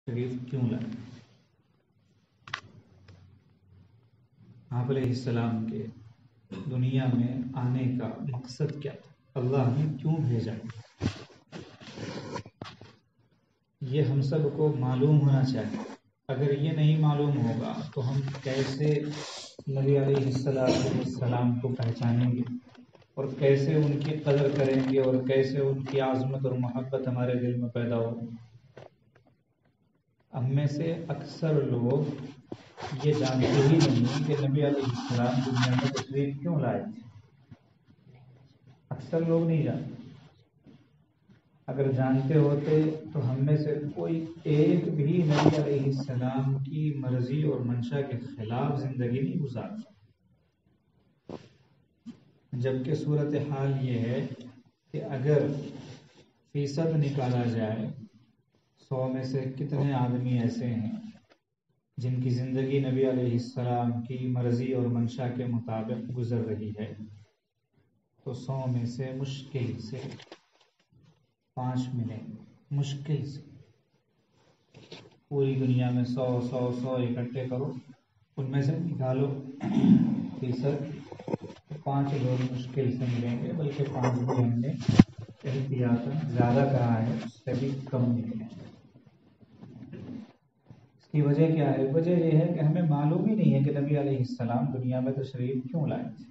شریف کیوں لائے؟ آپ علیہ السلام کے دنیا میں آنے کا مقصد کیا تھا؟ اللہ نے کیوں بھیجا؟ یہ ہم سب کو معلوم ہونا چاہیے۔ اگر یہ نہیں معلوم ہوگا تو ہم کیسے نبی علیہ السلام کو پہچانیں گے اور کیسے ان کی قدر کریں گے اور کیسے ان کی عظمت اور محبت ہمارے دل میں پیدا ہوگی؟ ہم میں سے اکثر لوگ یہ جانتے ہی نہیں کہ نبی علیہ السلام دنیا میں تشریف کیوں لائے تھے۔ اکثر لوگ نہیں جانتے۔ اگر جانتے ہوتے تو ہم میں سے کوئی ایک بھی نبی علیہ السلام کی مرضی اور منشا کے خلاف زندگی نہیں گزارتا، جبکہ صورتحال یہ ہے کہ اگر فیصد نکالا جائے 100 میں سے کتنے آدمی ایسے ہیں جن کی زندگی نبی علیہ السلام کی مرضی اور منشا کے مطابق گزر رہی ہے، تو 100 میں سے مشکل سے 5 ملیں گے۔ مشکل سے پوری دنیا میں 100 اکٹھے کرو، ان میں سے نکالو فیصد، 5 لوگ مشکل سے ملیں گے، بلکہ 5 بھی ہم نے احتیاطاً زیادہ کہا ہے، اس سے بھی کم نکلیں گے۔ اس کی وجہ کیا ہے؟ وجہ یہ ہے کہ ہمیں معلوم ہی نہیں ہے کہ نبی علیہ السلام دنیا میں تشریف کیوں لائے تھے۔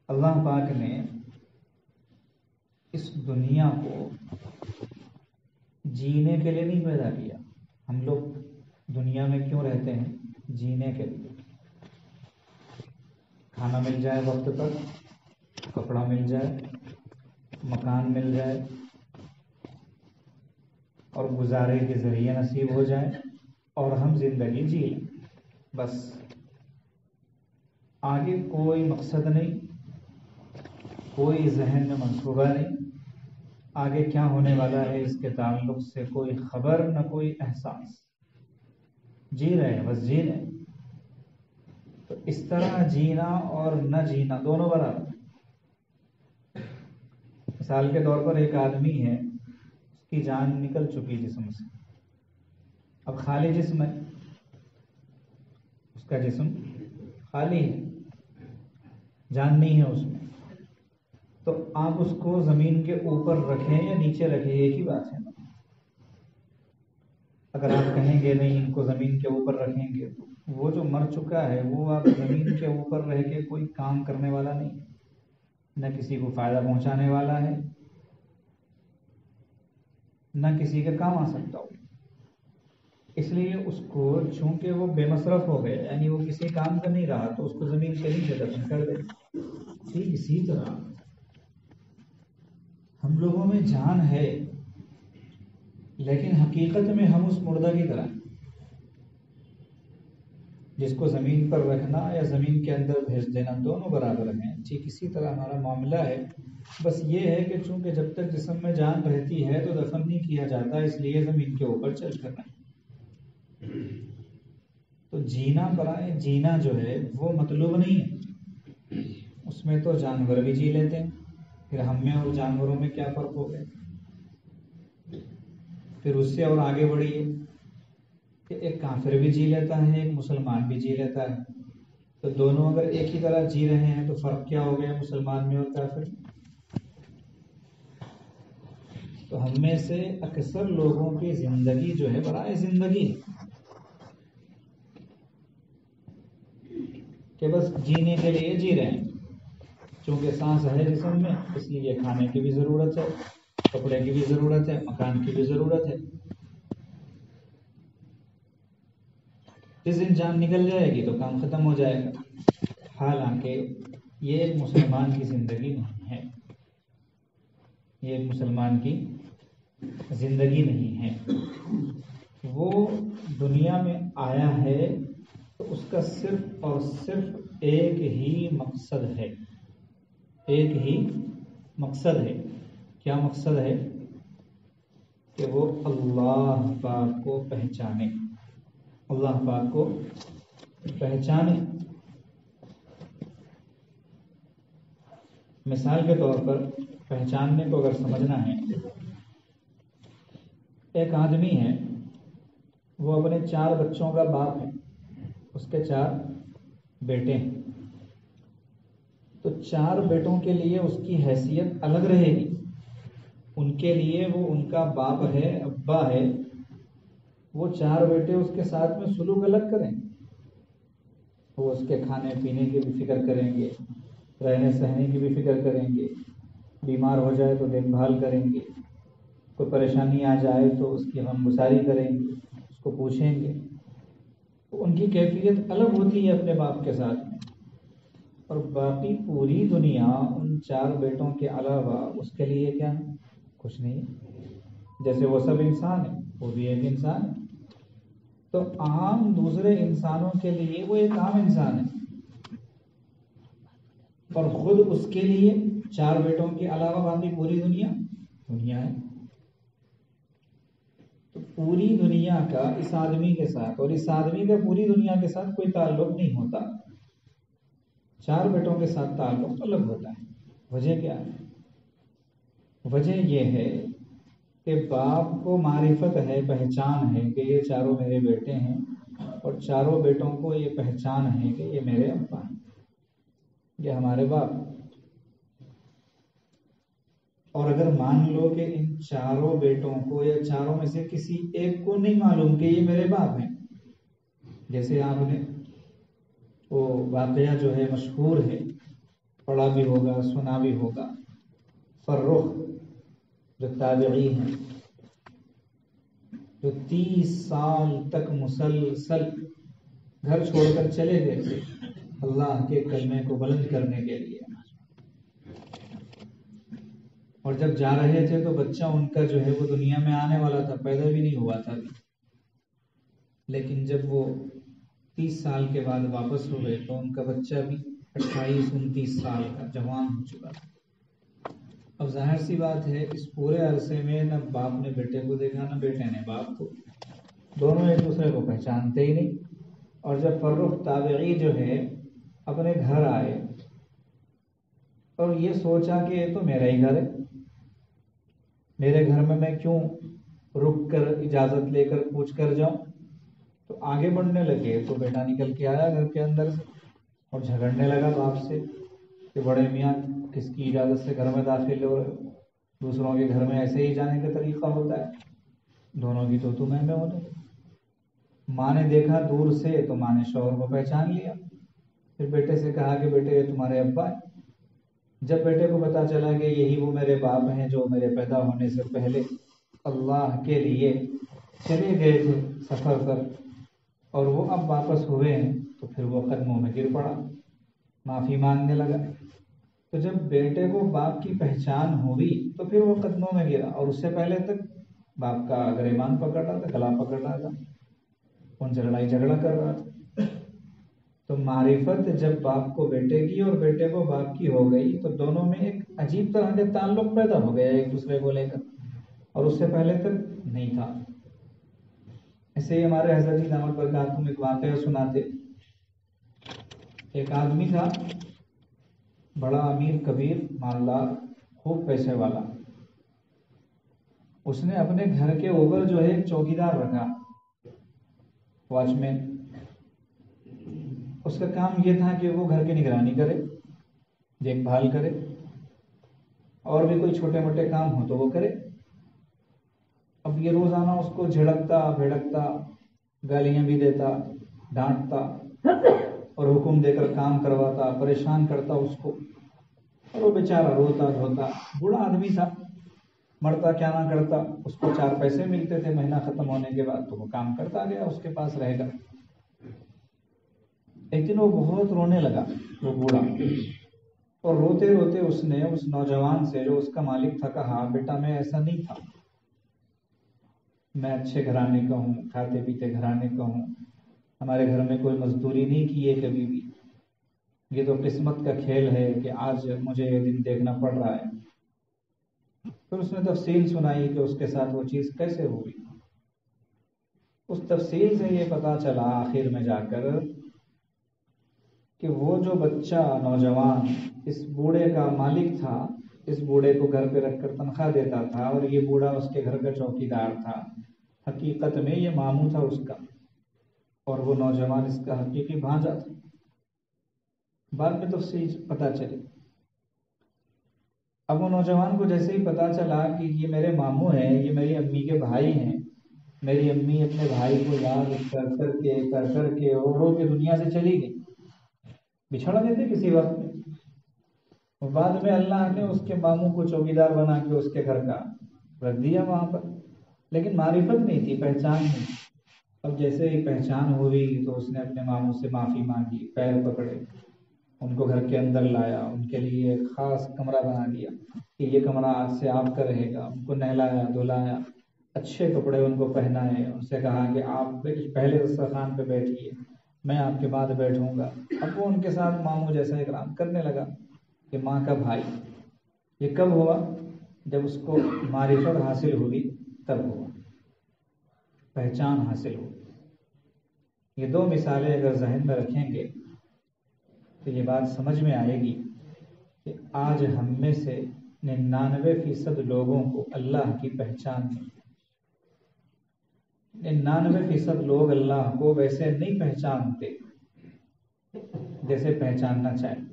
اللہ پاک نے اس دنیا کو جینے کے لیے نہیں پیدا کیا۔ ہم لوگ دنیا میں کیوں رہتے ہیں؟ جینے کے لیے۔ کھانا مل جائے وقت پر، کپڑا مل جائے، مکان مل جائے اور گزارے کے ذریعے نصیب ہو جائے اور ہم زندگی جی لیں، بس۔ آگے کوئی مقصد نہیں، کوئی ذہن میں منصوبہ نہیں، آگے کیا ہونے والا ہے اس کے تعلق سے کوئی خبر نہ کوئی احساس۔ جی رہے ہیں، بس جی رہے ہیں۔ تو اس طرح جینا اور نہ جینا دونوں برابر۔ مثال کے طور پر ایک آدمی ہے، اس کی جان نکل چکی جسم سے، اب خالی جسم ہے، اس کا جسم خالی ہے، جان نہیں ہے اس میں، تو آپ اس کو زمین کے اوپر رکھیں یا نیچے رکھیں، ایک ہی بات ہے نا۔ اگر آپ کہیں گے نہیں ان کو زمین کے اوپر رکھیں گے تو وہ جو مر چکا ہے وہ آپ زمین کے اوپر رہ کے کوئی کام کرنے والا نہیں، نہ کسی کو فائدہ پہنچانے والا ہے، نہ کسی کا کام آ سکتا ہو۔ اس لیے اس کو چونکہ وہ بے مصرف ہو گئے، یعنی وہ کسی کام کا نہیں رہا، تو اس کو زمین کے نیچے دفن کر دے۔ ٹھیک اسی طرح ہم لوگوں میں جان ہے، لیکن حقیقت میں ہم اس مردہ کی طرح ہیں، جس کو زمین پر رکھنا یا زمین کے اندر بھیج دینا دونوں برابر ہیں۔ ٹھیک اسی طرح ہمارا معاملہ ہے، بس یہ ہے کہ چونکہ جب تک جسم میں جان رہتی ہے تو دفن نہیں کیا جاتا، اس لیے زمین کے اوپر چل کر رہے۔ تو جینا برائے جینا جو ہے وہ مطلوب نہیں ہے، اس میں تو جانور بھی جی لیتے ہیں، پھر ہم میں اور جانوروں میں کیا فرق ہو گیا؟ پھر اس سے اور آگے بڑھیے کہ ایک کافر بھی جی لیتا ہے، ایک مسلمان بھی جی لیتا ہے، تو دونوں اگر ایک ہی طرح جی رہے ہیں تو فرق کیا ہو گیا مسلمان میں اور کافر میں؟ تو ہم میں سے اکثر لوگوں کی زندگی جو ہے برائے زندگی کہ بس جینے کے لیے جی رہے ہیں، چونکہ سانس ہے جسم میں، اس لیے کھانے کی بھی ضرورت ہے، کپڑے کی بھی ضرورت ہے، مکان کی بھی ضرورت ہے۔ جس دن جان نکل جائے گی تو کام ختم ہو جائے گا۔ حالانکہ یہ ایک مسلمان کی زندگی نہیں ہے، یہ ایک مسلمان کی زندگی نہیں ہے۔ وہ دنیا میں آیا ہے تو اس کا صرف اور صرف ایک ہی مقصد ہے، ایک ہی مقصد ہے۔ کیا مقصد ہے؟ کہ وہ اللہ پاک کو پہچانے، اللہ پاک کو پہچانے۔ مثال کے طور پر پہچاننے کو اگر سمجھنا ہے ایک آدمی ہے، وہ اپنے 4 بچوں کا باپ ہے، اس کے 4 بیٹے ہیں، تو 4 بیٹوں کے لیے اس کی حیثیت الگ رہے گی، ان کے لیے وہ ان کا باپ ہے، ابا ہے، وہ 4 بیٹے اس کے ساتھ میں سلوک الگ کریں، وہ اس کے کھانے پینے کی بھی فکر کریں گے، رہنے سہنے کی بھی فکر کریں گے، بیمار ہو جائے تو دیکھ بھال کریں گے، کوئی پریشانی آ جائے تو اس کی غمگساری کریں گے، اس کو پوچھیں گے، تو ان کی کیفیت الگ ہوتی ہے اپنے باپ کے ساتھ میں، اور باقی پوری دنیا ان 4 بیٹوں کے علاوہ اس کے لیے کیا ہے؟ کچھ نہیں، جیسے وہ سب انسان ہیں وہ بھی ایک انسان ہے، تو عام دوسرے انسانوں کے لیے وہ ایک عام انسان ہے، اور خود اس کے لیے 4 بیٹوں کے علاوہ باقی پوری دنیا ہے، تو پوری دنیا کا اس آدمی کے ساتھ اور اس آدمی کا پوری دنیا کے ساتھ کوئی تعلق نہیں ہوتا، 4 بیٹوں کے ساتھ تعلق الگ ہوتا ہے۔ وجہ کیا ہے؟ وجہ یہ ہے کہ باپ کو معرفت ہے، پہچان ہے کہ یہ 4 میرے بیٹے ہیں، اور 4 بیٹوں کو یہ پہچان ہے کہ یہ میرے ابا ہیں، یہ ہمارے باپ۔ اور اگر مان لو کہ ان 4 بیٹوں کو یا 4 میں سے کسی ایک کو نہیں معلوم کہ یہ میرے باپ ہیں، جیسے آپ نے وہ واقعہ جو ہے مشہور ہے، پڑھا بھی ہوگا سنا بھی ہوگا، فرخ جو تابعی ہیں، جو 30 سال تک مسلسل گھر چھوڑ کر چلے گئے تھے اللہ کے کلمے کو بلند کرنے کے لیے، اور جب جا رہے تھے تو بچہ ان کا جو ہے وہ دنیا میں آنے والا تھا، پیدا بھی نہیں ہوا تھا ابھی، لیکن جب وہ 30 سال کے بعد واپس ہوئے تو ان کا بچہ بھی 28-29 سال کا جوان ہو چکا تھا۔ اب ظاہر سی بات ہے اس پورے عرصے میں نہ باپ نے بیٹے کو دیکھا نہ بیٹے نے باپ کو، دونوں ایک دوسرے کو پہچانتے ہی نہیں، اور جب فرخ تابعی جو ہے اپنے گھر آئے اور یہ سوچا کہ یہ تو میرا ہی گھر ہے، میرے گھر میں کیوں رک کر اجازت لے کر پوچھ کر جاؤں، تو آگے بڑھنے لگے تو بیٹا نکل کے آیا گھر کے اندر سے اور جھگڑنے لگا باپ سے کہ بڑے میاں کس کی اجازت سے گھر میں داخل ہو رہے ہو، دوسروں کے گھر میں ایسے ہی جانے کا طریقہ ہوتا ہے، دونوں کی تو میں ہونے لگی۔ ماں نے دیکھا دور سے تو ماں نے شوہر کو پہچان لیا، پھر بیٹے سے کہا کہ بیٹے یہ تمہارے ابا ہیں۔ جب بیٹے کو پتا چلا کہ یہی وہ میرے باپ ہیں جو میرے پیدا ہونے سے پہلے اللہ کے لیے چلے گئے تھے سفر پر، اور وہ اب واپس ہوئے ہیں، تو پھر وہ قدموں میں گر پڑا، معافی مانگنے لگا۔ تو جب بیٹے کو باپ کی پہچان ہوئی تو پھر وہ قدموں میں گرا، اور اس سے پہلے تک باپ کا گریبان پکڑ رہا تھا، گلا پکڑ رہا تھا، ان سے لڑائی جھگڑا کر رہا تھا۔ تو معرفت جب باپ کو بیٹے کی اور بیٹے کو باپ کی ہو گئی تو دونوں میں ایک عجیب طرح کے تعلق پیدا ہو گیا ایک دوسرے کو لے کر، اور اس سے پہلے تک نہیں تھا۔ ایسے ہی ہمارے حضرت جی دامت برکاتہم ایک واقعہ سناتے، ایک آدمی تھا بڑا امیر کبیر مالدار خوب پیسے والا، اس نے اپنے گھر کے اوپر جو ہے ایک چوکیدار رکھا، واچ مین۔ اس کا کام یہ تھا کہ وہ گھر کی نگرانی کرے، دیکھ بھال کرے، اور بھی کوئی چھوٹے موٹے کام ہو تو وہ کرے۔ اب یہ روزانہ اس کو جھڑکتا بھڑکتا، گالیاں بھی دیتا، ڈانٹتا، اور حکم دے کر کام کرواتا، پریشان کرتا اس کو، اور وہ بیچارہ روتا دھوتا، بوڑھا آدمی تھا، مرتا کیا نہ کرتا، اس کو 4 پیسے ملتے تھے مہینہ ختم ہونے کے بعد، تو وہ کام کرتا گیا اس کے پاس رہ کر۔ ایک دن وہ بہت رونے لگا وہ بوڑھا، اور روتے روتے اس نے اس نوجوان سے جو اس کا مالک تھا کہا، بیٹا میں ایسا نہیں تھا، میں اچھے گھرانے کا ہوں، کھاتے پیتے گھرانے کا ہوں، ہمارے گھر میں کوئی مزدوری نہیں کی ہے کبھی بھی، یہ تو قسمت کا کھیل ہے کہ آج مجھے یہ دن دیکھنا پڑ رہا ہے۔ پھر اس نے تفصیل سنائی کہ اس کے ساتھ وہ چیز کیسے ہوئی۔ اس تفصیل سے یہ پتا چلا آخر میں جا کر کہ وہ جو بچہ نوجوان اس بوڑھے کا مالک تھا، اس بوڑھے کو گھر پہ رکھ کر تنخواہ دیتا تھا اور یہ بوڑھا اس کے گھر کا چوکیدار تھا، حقیقت میں یہ ماموں تھا اس کا، اور وہ نوجوان اس کا حقیقی بھانجا تھا۔ بعد میں تفصیل پتہ چلی۔ اب وہ نوجوان کو جیسے ہی پتا چلا کہ یہ میرے ماموں ہیں، یہ میری امی کے بھائی ہیں، میری امی اپنے بھائی کو یاد کر کے رو کے دنیا سے چلی گئی، بچھڑ گئے تھے کسی وقت میں۔ اور بعد میں اللہ نے اس کے ماموں کو چوکیدار بنا کے اس کے گھر کا رکھ دیا وہاں پر، لیکن معرفت نہیں تھی، پہچان نہیں۔ اب جیسے ہی پہچان ہوئی تو اس نے اپنے ماموں سے معافی مانگی، پیر پکڑے، ان کو گھر کے اندر لایا، ان کے لیے ایک خاص کمرہ بنا دیا کہ یہ کمرہ آج سے آپ کا رہے گا، ان کو نہلایا دھلایا، اچھے کپڑے ان کو پہنائے، ان سے کہا کہ آپ پہلے دسترخوان پہ بیٹھیے، میں آپ کے بعد بیٹھوں گا۔ اب وہ ان کے ساتھ ماموں جیسا اکرام کرنے لگا کہ ماں کا بھائی۔ یہ کب ہوا؟ جب اس کو معرفت حاصل ہوئی، تب ہوا، پہچان حاصل ہوئی۔ یہ دو مثالیں اگر ذہن میں رکھیں گے تو یہ بات سمجھ میں آئے گی کہ آج ہم میں سے 99% لوگوں کو اللہ کی پہچان نہیں۔ 99% لوگ اللہ کو ویسے نہیں پہچانتے جیسے پہچاننا چاہیے۔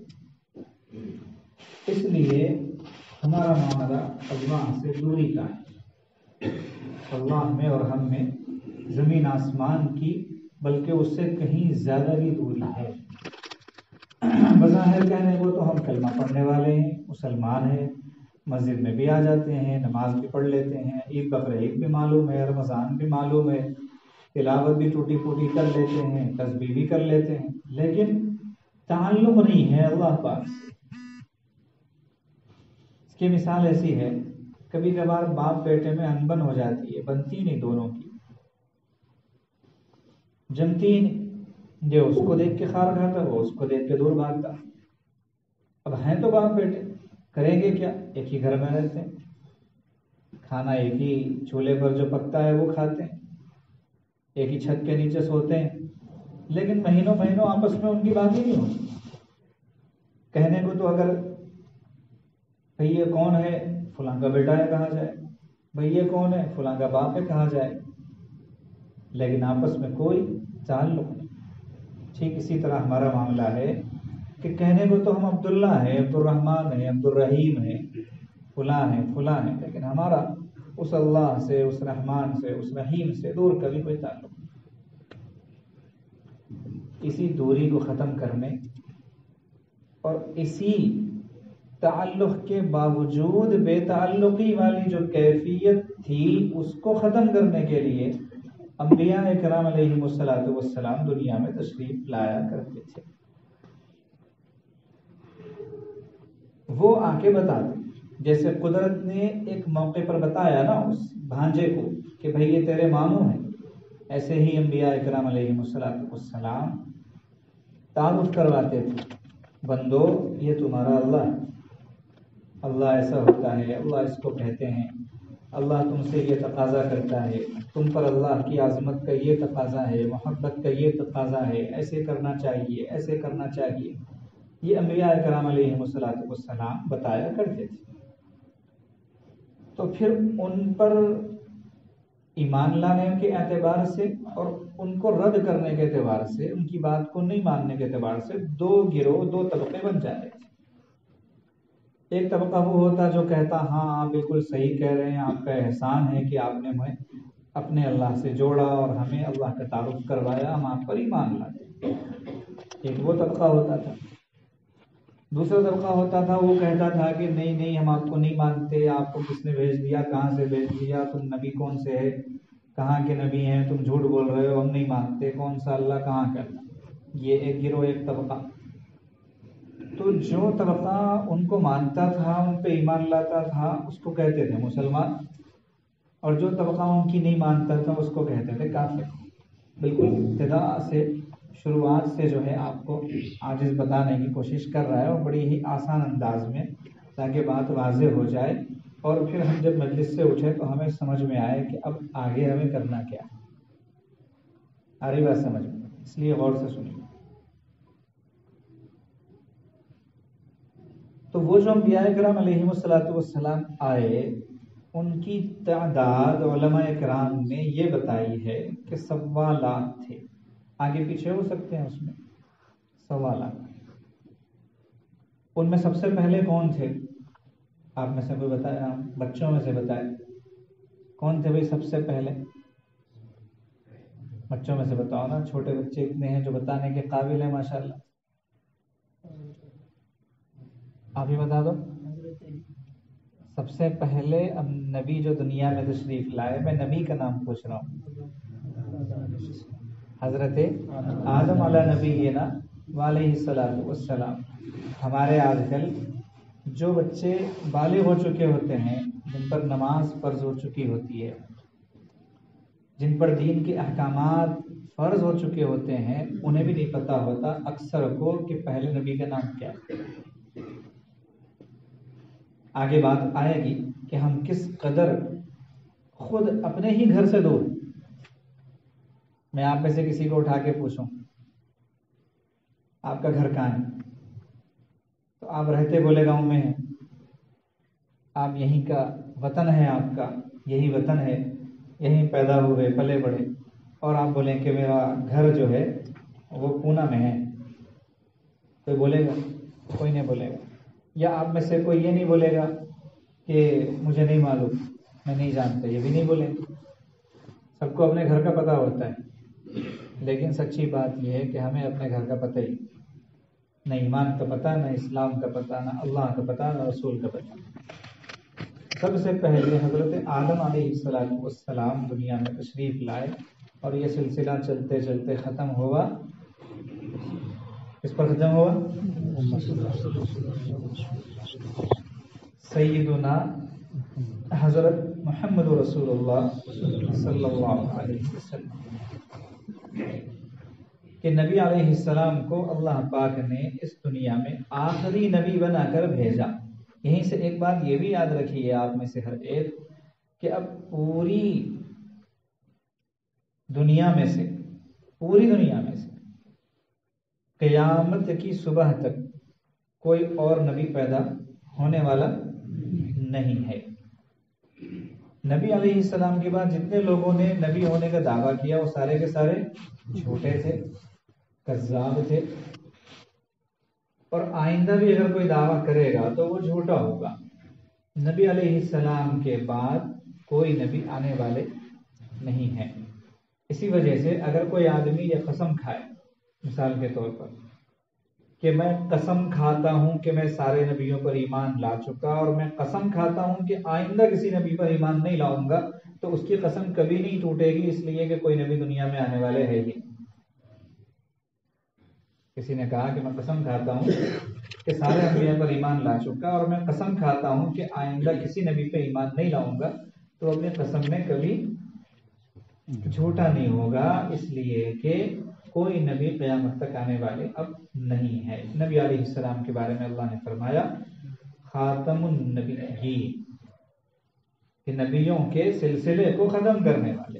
اس لیے ہمارا معاملہ اللہ سے دوری کا ہے۔ اللہ میں اور ہم میں زمین آسمان کی، بلکہ اس سے کہیں زیادہ بھی دوری ہے۔ بظاہر کہنے کو تو ہم کلمہ پڑھنے والے ہیں، مسلمان ہیں، مسجد میں بھی آ جاتے ہیں، نماز بھی پڑھ لیتے ہیں، عید بقرعید بھی معلوم ہے، رمضان بھی معلوم ہے، تلاوت بھی ٹوٹی پھوٹی کر لیتے ہیں، تسبیح بھی کر لیتے ہیں، لیکن تعلق نہیں ہے اللہ پاک سے۔ اس کی مثال ایسی ہے، کبھی کبھار باپ بیٹے میں انبن ہو جاتی ہے، بنتی نہیں دونوں کی، جمتی نہیں، یہ اس کو دیکھ کے خار کھاتا، وہ اس کو دیکھ کے دور بھاگتا۔ اب ہیں تو باپ بیٹے، کریں گے کیا؟ ایک ہی گھر میں رہتے ہیں، کھانا ایک ہی چولہے پر جو پکتا ہے وہ کھاتے ہیں، ایک ہی چھت کے نیچے سوتے ہیں، لیکن مہینوں مہینوں آپس میں ان کی بات ہی نہیں ہوتی۔ کہنے کو تو اگر بھئی یہ کون ہے، فلاں کا بیٹا ہے کہا جائے، بھئی یہ کون ہے، فلاں کا باپ ہے کہا جائے، لیکن آپس میں کوئی تعلق نہیں۔ ٹھیک اسی طرح ہمارا معاملہ ہے کہ کہنے کو تو ہم عبداللہ ہیں، عبد الرحمن ہیں، عبد الرحیم ہیں، فلاں ہیں، لیکن ہمارا اس اللہ سے، اس رحمان سے، اس رحیم سے دور کبھی کوئی تعلق نہیں۔ اسی دوری کو ختم کرنے اور اسی تعلق کے باوجود بے تعلقی والی جو کیفیت تھی اس کو ختم کرنے کے لیے انبیاء کرام علیہم السلام دنیا میں تشریف لایا کرتے تھے۔ وہ آ کے بتاتے، جیسے قدرت نے ایک موقع پر بتایا نا اس بھانجے کو کہ بھئی یہ تیرے ماموں ہیں، ایسے ہی انبیاء کرام علیہم السلام تعارف کرواتے تھے، بندو یہ تمہارا اللہ ہے، اللہ ایسا ہوتا ہے، اللہ اس کو کہتے ہیں، اللہ تم سے یہ تقاضا کرتا ہے، تم پر اللہ کی عظمت کا یہ تقاضا ہے، محبت کا یہ تقاضا ہے، ایسے کرنا چاہیے، ایسے کرنا چاہیے۔ یہ انبیاء کرام علیہم السلام بتایا کرتے تھے۔ تو پھر ان پر ایمان لانے کے اعتبار سے اور ان کو رد کرنے کے اعتبار سے، ان کی بات کو نہیں ماننے کے اعتبار سے دو گروہ، دو طبقے بن جاتے تھے۔ ایک طبقہ وہ ہوتا جو کہتا ہاں آپ بالکل صحیح کہہ رہے ہیں، آپ کا احسان ہے کہ آپ نے ہمیں اپنے اللہ سے جوڑا اور ہمیں اللہ کا تعارف کروایا، ہم آپ پر ایمان لاتے۔ ایک وہ طبقہ ہوتا تھا۔ دوسرا طبقہ ہوتا تھا وہ کہتا تھا کہ نہیں ہم آپ کو نہیں مانتے، آپ کو کس نے بھیج دیا، کہاں سے بھیج دیا، تم نبی کون سے ہے، کہاں کے نبی ہیں، تم جھوٹ بول رہے ہو، ہم نہیں مانتے، کون سا اللہ کہاں کا۔ یہ ایک گروہ، ایک طبقہ۔ تو جو طبقہ ان کو مانتا تھا، ان پہ ایمان لاتا تھا، اس کو کہتے تھے مسلمان، اور جو طبقہ ان کی نہیں مانتا تھا اس کو کہتے تھے کافر۔ بالکل ابتدا سے، شروعات سے جو ہے آپ کو عاجز بتانے کی کوشش کر رہا ہے، اور بڑی ہی آسان انداز میں، تاکہ بات واضح ہو جائے، اور پھر ہم جب مجلس سے اٹھے تو ہمیں سمجھ میں آئے کہ اب آگے ہمیں کرنا کیا ہے۔ آ رہی بات سمجھ میں؟ اس لیے غور سے سنیے۔ تو وہ جو انبیاء کرام علیہم السلام آئے ان کی تعداد علماء کرام نے یہ بتائی ہے کہ 1.25 لاکھ تھے. آگے پیچھے ہو سکتے ہیں اس میں 1.25 لاکھ. ان میں سب سے پہلے کون تھے؟ آپ میں سے کوئی بتایا؟ بچوں میں سے بتائے کون تھے بھائی سب سے پہلے؟ بچوں میں سے بتاؤ نا، چھوٹے بچے اتنے ہیں جو بتانے کے قابل ہیں ماشاءاللہ. آپ ہی بتا دو. سب سے پہلے اب نبی جو دنیا میں تشریف لائے، میں نبی کا نام پوچھ رہا ہوں، حضرت آدم علیہ نبینا وعلیہ السلام. ہمارے آج کل جو بچے بالغ ہو چکے ہوتے ہیں، جن پر نماز فرض ہو چکی ہوتی ہے، جن پر دین کے احکامات فرض ہو چکے ہوتے ہیں، انہیں بھی نہیں پتا ہوتا اکثر کو کہ پہلے نبی کا نام کیا ہے. آگے بات آئے گی کہ ہم کس قدر خود اپنے ہی گھر سے دور. میں آپ میں سے کسی کو اٹھا کے پوچھوں آپ کا گھر کہاں ہے، تو آپ رہتے بولے گاؤں میں ہیں. آپ یہیں کا وطن ہے، آپ کا یہی وطن ہے، یہیں پیدا ہوئے پلے بڑھے، اور آپ بولیں کہ میرا گھر جو ہے وہ پونا میں ہے. کوئی بولے گا؟ کوئی نہیں بولے گا. یا آپ میں سے کوئی یہ نہیں بولے گا کہ مجھے نہیں معلوم، میں نہیں جانتا، یہ بھی نہیں بولیں گے. سب کو اپنے گھر کا پتہ ہوتا ہے، لیکن سچی بات یہ ہے کہ ہمیں اپنے گھر کا پتہ ہی نہ ایمان کا پتہ، نہ اسلام کا پتہ، نہ اللہ کا پتہ، نہ رسول کا پتہ. سب سے پہلے حضرت آدم علیہ السلام دنیا میں تشریف لائے، اور یہ سلسلہ چلتے چلتے ختم ہوا. اس پر ختم ہوا سیدنا حضرت محمد رسول اللہ صلی اللہ علیہ وسلم کہ نبی علیہ السلام کو اللہ پاک نے اس دنیا میں آخری نبی بنا کر بھیجا. یہیں سے ایک بات یہ بھی یاد رکھیے آپ میں سے ہر ایک کہ اب پوری دنیا میں سے قیامت کی صبح تک کوئی اور نبی پیدا ہونے والا نہیں ہے. نبی علیہ السلام کے بعد جتنے لوگوں نے نبی ہونے کا دعویٰ کیا وہ سارے کے سارے جھوٹے تھے، کذاب تھے، اور آئندہ بھی اگر کوئی دعویٰ کرے گا تو وہ جھوٹا ہوگا. نبی علیہ السلام کے بعد کوئی نبی آنے والے نہیں ہیں. اسی وجہ سے اگر کوئی آدمی یہ قسم کھائے مثال کے طور پر کہ میں قسم کھاتا ہوں کہ میں سارے نبیوں پر ایمان لا چکا، اور میں قسم کھاتا ہوں کہ آئندہ کسی نبی پر ایمان نہیں لاؤں گا، تو اس کی قسم کبھی نہیں ٹوٹے گی، اس لیے کہ کوئی نبی دنیا میں آنے والے ہے ہی. کسی نے کہا کہ میں قسم کھاتا ہوں کہ سارے انبیاء پر ایمان لا چکا، اور میں قسم کھاتا ہوں کہ آئندہ کسی نبی پہ ایمان نہیں لاؤں گا، تو اپنی قسم میں کبھی جھوٹا نہیں ہوگا، اس لیے کہ کوئی نبی قیامت تک آنے والے اب نہیں ہے. نبی علیہ السلام کے بارے میں اللہ نے فرمایا خاتم النبیین، کہ نبیوں کے سلسلے کو ختم کرنے والے.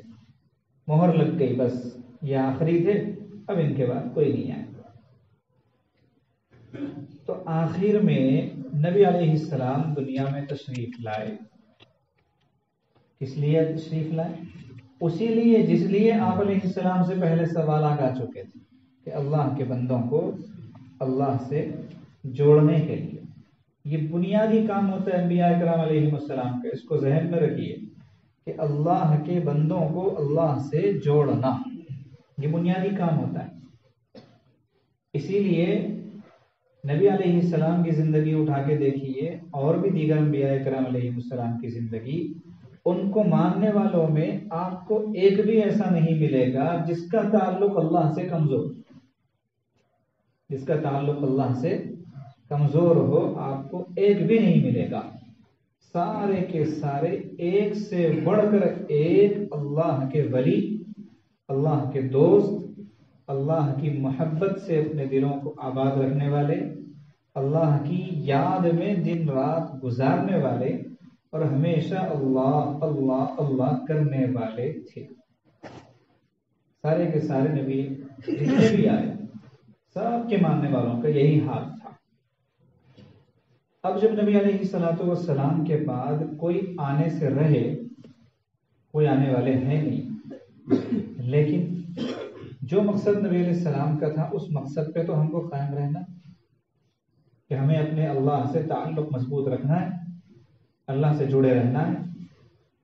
مہر لگ گئی، بس یہ آخری تھے، اب ان کے بعد کوئی نہیں آئے. تو آخر میں نبی علیہ السلام دنیا میں تشریف لائے. کس لیے تشریف لائے؟ اسی لیے جس لیے آپ علیہ السلام سے پہلے سوالات آ چکے تھے کہ اللہ کے بندوں کو اللہ سے جوڑنے کے لیے. یہ بنیادی کام ہوتا ہے انبیاء کرام علیہ السلام کا، اس کو ذہن میں رکھیے کہ اللہ کے بندوں کو اللہ سے جوڑنا یہ بنیادی کام ہوتا ہے. اسی لیے نبی علیہ السلام کی زندگی اٹھا کے دیکھیے، اور بھی دیگر انبیاء کرام علیہ السلام کی زندگی، ان کو ماننے والوں میں آپ کو ایک بھی ایسا نہیں ملے گا جس کا تعلق اللہ سے کمزور، جس کا تعلق اللہ سے کمزور ہو، آپ کو ایک بھی نہیں ملے گا. سارے کے سارے ایک سے بڑھ کر ایک اللہ کے ولی، اللہ کے دوست، اللہ کی محبت سے اپنے دلوں کو آباد رکھنے والے، اللہ کی یاد میں دن رات گزارنے والے، اور ہمیشہ اللہ اللہ اللہ کرنے والے تھے. سارے کے سارے نبی جتنے بھی آئے سب کے ماننے والوں کا یہی حال تھا. اب جب نبی علیہ الصلوۃ والسلام کے بعد کوئی آنے سے رہے، کوئی آنے والے ہیں نہیں، لیکن جو مقصد نبی علیہ السلام کا تھا اس مقصد پہ تو ہم کو قائم رہنا کہ ہمیں اپنے اللہ سے تعلق مضبوط رکھنا ہے، اللہ سے جڑے رہنا ہے،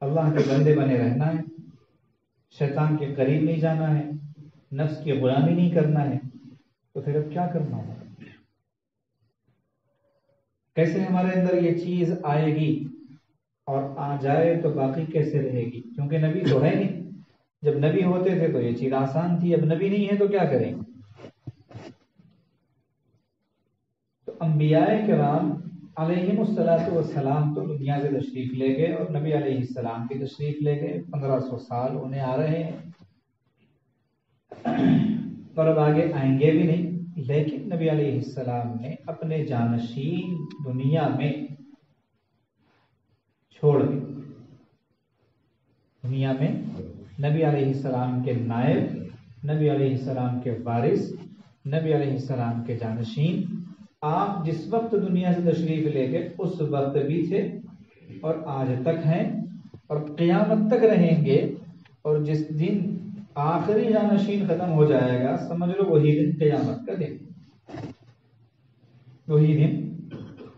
اللہ کے بندے بنے رہنا ہے، شیطان کے قریب نہیں جانا ہے، نفس کی غلامی نہیں کرنا ہے. تو پھر اب کیا کرنا ہوگا؟ کیسے ہمارے اندر یہ چیز آئے گی؟ اور آ جائے تو باقی کیسے رہے گی؟ کیونکہ نبی تو ہے نہیں. جب نبی ہوتے تھے تو یہ چیز آسان تھی، اب نبی نہیں ہے تو کیا کریں گے؟ تو انبیاء کرام علیہم الصلوۃ والسلام تو دنیا سے تشریف لے گئے، اور نبی علیہ السلام کی تشریف لے گئے. 1500 سال انہیں آ رہے ہیں اور اب آگے آئیں گے بھی نہیں. لیکن نبی علیہ السلام نے اپنے جانشین دنیا میں چھوڑ دی. دنیا میں نبی علیہ السلام کے نائب، نبی علیہ السلام کے وارث، نبی علیہ السلام کے جانشین آپ جس وقت دنیا سے تشریف لے گئے اس وقت بھی تھے اور آج تک ہیں اور قیامت تک رہیں گے. اور جس دن آخری جانشین ختم ہو جائے گا سمجھ لو وہی دن قیامت کا دن، وہی دن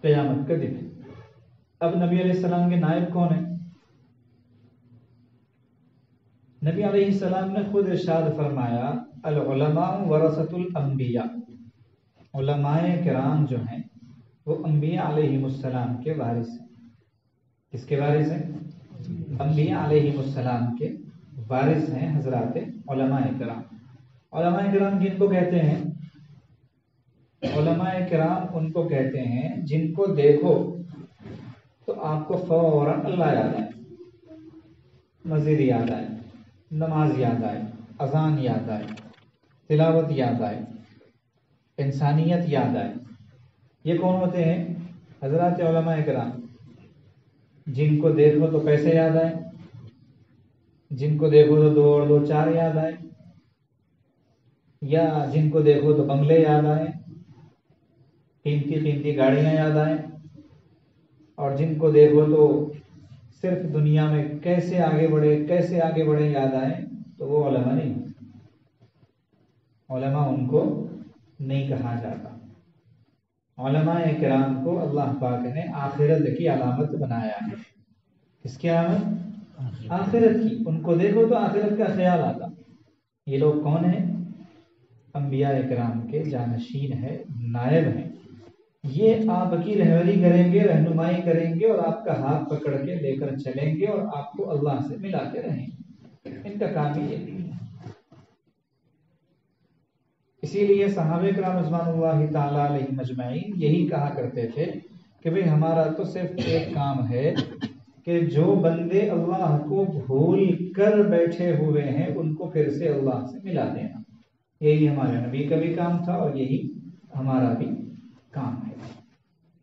قیامت کا دن. اب نبی علیہ السلام کے نائب کون ہیں؟ نبی علیہ السلام نے خود ارشاد فرمایا العلماء ورثۃ الانبیاء، علماء کرام جو ہیں وہ انبیاء علیہ السلام کے وارث ہیں. کس کے وارث ہیں؟ انبیاء علیہ السلام کے وارث ہیں حضرات علماء کرام. علماء کرام جن کو کہتے ہیں، علماء کرام ان کو کہتے ہیں جن کو دیکھو تو آپ کو فوراً اللہ یاد آئے، مسجد یاد آئے، نماز یاد آئے، اذان یاد آئے، تلاوت یاد آئے، انسانیت یاد آئے. یہ کون ہوتے ہیں؟ حضرات علماء کرام. جن کو دیکھو تو پیسے یاد آئے، جن کو دیکھو تو 2 اور 2 4 یاد آئے، یا جن کو دیکھو تو بنگلے یاد آئے، قیمتی قیمتی گاڑیاں یاد آئیں، اور جن کو دیکھو تو صرف دنیا میں کیسے آگے بڑھے یاد آئیں. تو وہ علماء نہیں، علماء ان کو نہیں کہا جاتا. علماء کرام کو اللہ پاک نے آخرت کی علامت بنایا ہے. کس کی علامت؟ آخرت کی. ان کو دیکھو تو آخرت کا خیال آتا. یہ لوگ کون ہیں؟ انبیاء کرام کے جانشین ہے، نائب ہیں. یہ آپ کی رہبری کریں گے، رہنمائی کریں گے، اور آپ کا ہاتھ پکڑ کے لے کر چلیں گے اور آپ کو اللہ سے ملاتے رہیں گے. ان کا کام ہی یہ نہیں ہے. اسی لیے صحابہ کرام رضوان اللہ تعالی علیہم اجمعین یہی کہا کرتے تھے کہ بھئی ہمارا تو صرف ایک کام ہے کہ جو بندے اللہ کو بھول کر بیٹھے ہوئے ہیں ان کو پھر سے اللہ سے ملا دینا. یہی ہمارے نبی کا بھی کام تھا اور یہی ہمارا بھی کام ہے.